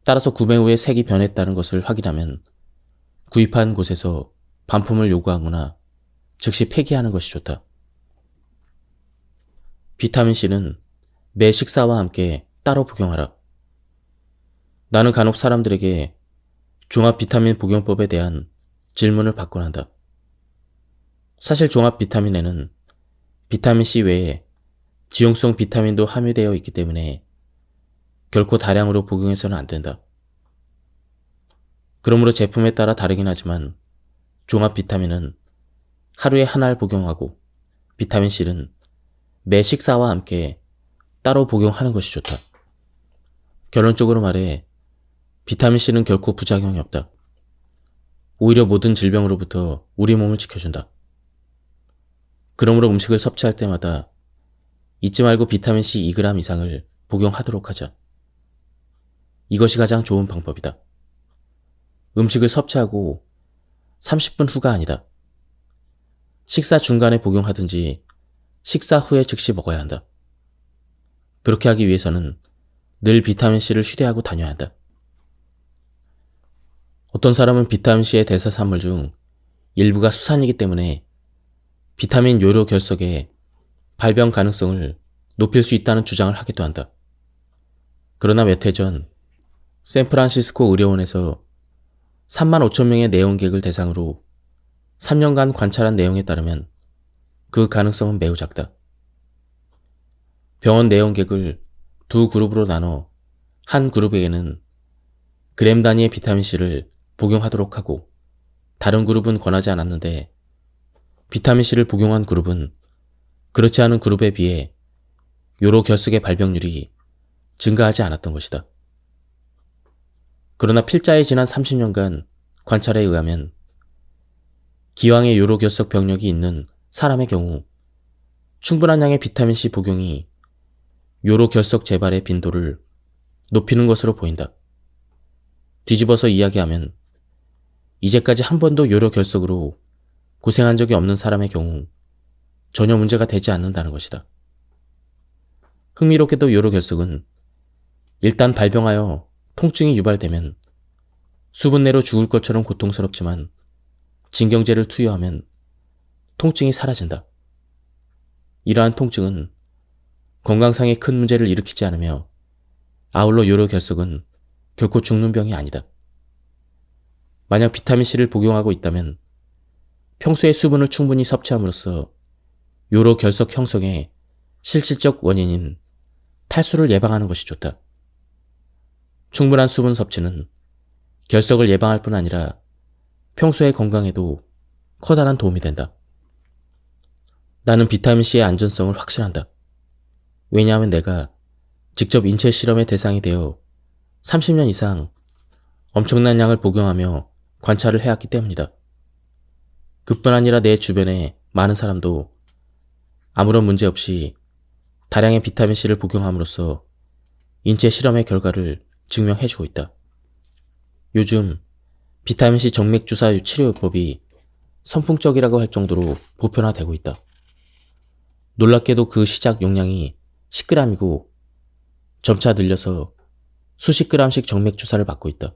따라서 구매 후에 색이 변했다는 것을 확인하면 구입한 곳에서 반품을 요구하거나 즉시 폐기하는 것이 좋다. 비타민C는 매 식사와 함께 따로 복용하라. 나는 간혹 사람들에게 종합 비타민 복용법에 대한 질문을 받곤 한다. 사실 종합 비타민에는 비타민C 외에 지용성 비타민도 함유되어 있기 때문에 결코 다량으로 복용해서는 안 된다. 그러므로 제품에 따라 다르긴 하지만 종합 비타민은 하루에 한 알 복용하고 비타민C는 매 식사와 함께 따로 복용하는 것이 좋다. 결론적으로 말해 비타민C는 결코 부작용이 없다. 오히려 모든 질병으로부터 우리 몸을 지켜준다. 그러므로 음식을 섭취할 때마다 잊지 말고 비타민C 2g 이상을 복용하도록 하자. 이것이 가장 좋은 방법이다. 음식을 섭취하고 30분 후가 아니다. 식사 중간에 복용하든지 식사 후에 즉시 먹어야 한다. 그렇게 하기 위해서는 늘 비타민C를 휴대하고 다녀야 한다. 어떤 사람은 비타민C의 대사산물 중 일부가 수산이기 때문에 비타민 요로 결석의 발병 가능성을 높일 수 있다는 주장을 하기도 한다. 그러나 몇 해 전 샌프란시스코 의료원에서 3만 5천 명의 내원객을 대상으로 3년간 관찰한 내용에 따르면 그 가능성은 매우 작다. 병원 내원객을 두 그룹으로 나눠 한 그룹에게는 그램 단위의 비타민C를 복용하도록 하고 다른 그룹은 권하지 않았는데 비타민C를 복용한 그룹은 그렇지 않은 그룹에 비해 요로 결석의 발병률이 증가하지 않았던 것이다. 그러나 필자의 지난 30년간 관찰에 의하면 기왕의 요로 결석 병력이 있는 사람의 경우 충분한 양의 비타민C 복용이 요로 결석 재발의 빈도를 높이는 것으로 보인다. 뒤집어서 이야기하면 이제까지 한 번도 요로 결석으로 고생한 적이 없는 사람의 경우 전혀 문제가 되지 않는다는 것이다. 흥미롭게도 요로 결석은 일단 발병하여 통증이 유발되면 수분 내로 죽을 것처럼 고통스럽지만 진경제를 투여하면 통증이 사라진다. 이러한 통증은 건강상의 큰 문제를 일으키지 않으며 아울러 요로 결석은 결코 죽는 병이 아니다. 만약 비타민C를 복용하고 있다면 평소에 수분을 충분히 섭취함으로써 요로 결석 형성의 실질적 원인인 탈수를 예방하는 것이 좋다. 충분한 수분 섭취는 결석을 예방할 뿐 아니라 평소의 건강에도 커다란 도움이 된다. 나는 비타민C의 안전성을 확신한다. 왜냐하면 내가 직접 인체 실험의 대상이 되어 30년 이상 엄청난 양을 복용하며 관찰을 해왔기 때문이다. 그뿐 아니라 내 주변의 많은 사람도 아무런 문제 없이 다량의 비타민C를 복용함으로써 인체 실험의 결과를 증명해주고 있다. 요즘 비타민C 정맥주사 치료요법이 선풍적이라고 할 정도로 보편화되고 있다. 놀랍게도 그 시작 용량이 10g이고 점차 늘려서 수십 g씩 정맥주사를 받고 있다.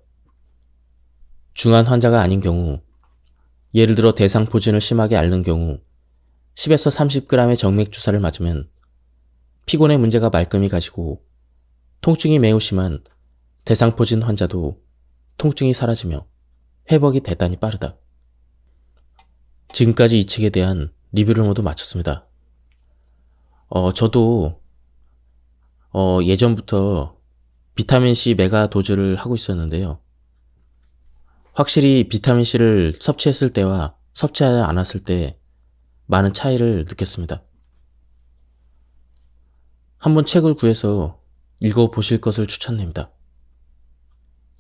중한 환자가 아닌 경우, 예를 들어 대상포진을 심하게 앓는 경우 10에서 30g의 정맥주사를 맞으면 피곤의 문제가 말끔히 가시고 통증이 매우 심한 대상포진 환자도 통증이 사라지며 회복이 대단히 빠르다. 지금까지 이 책에 대한 리뷰를 모두 마쳤습니다. 저도 예전부터 비타민C 메가 도즈를 하고 있었는데요. 확실히 비타민C를 섭취했을 때와 섭취하지 않았을 때 많은 차이를 느꼈습니다. 한번 책을 구해서 읽어보실 것을 추천드립니다.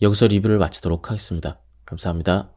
여기서 리뷰를 마치도록 하겠습니다. 감사합니다.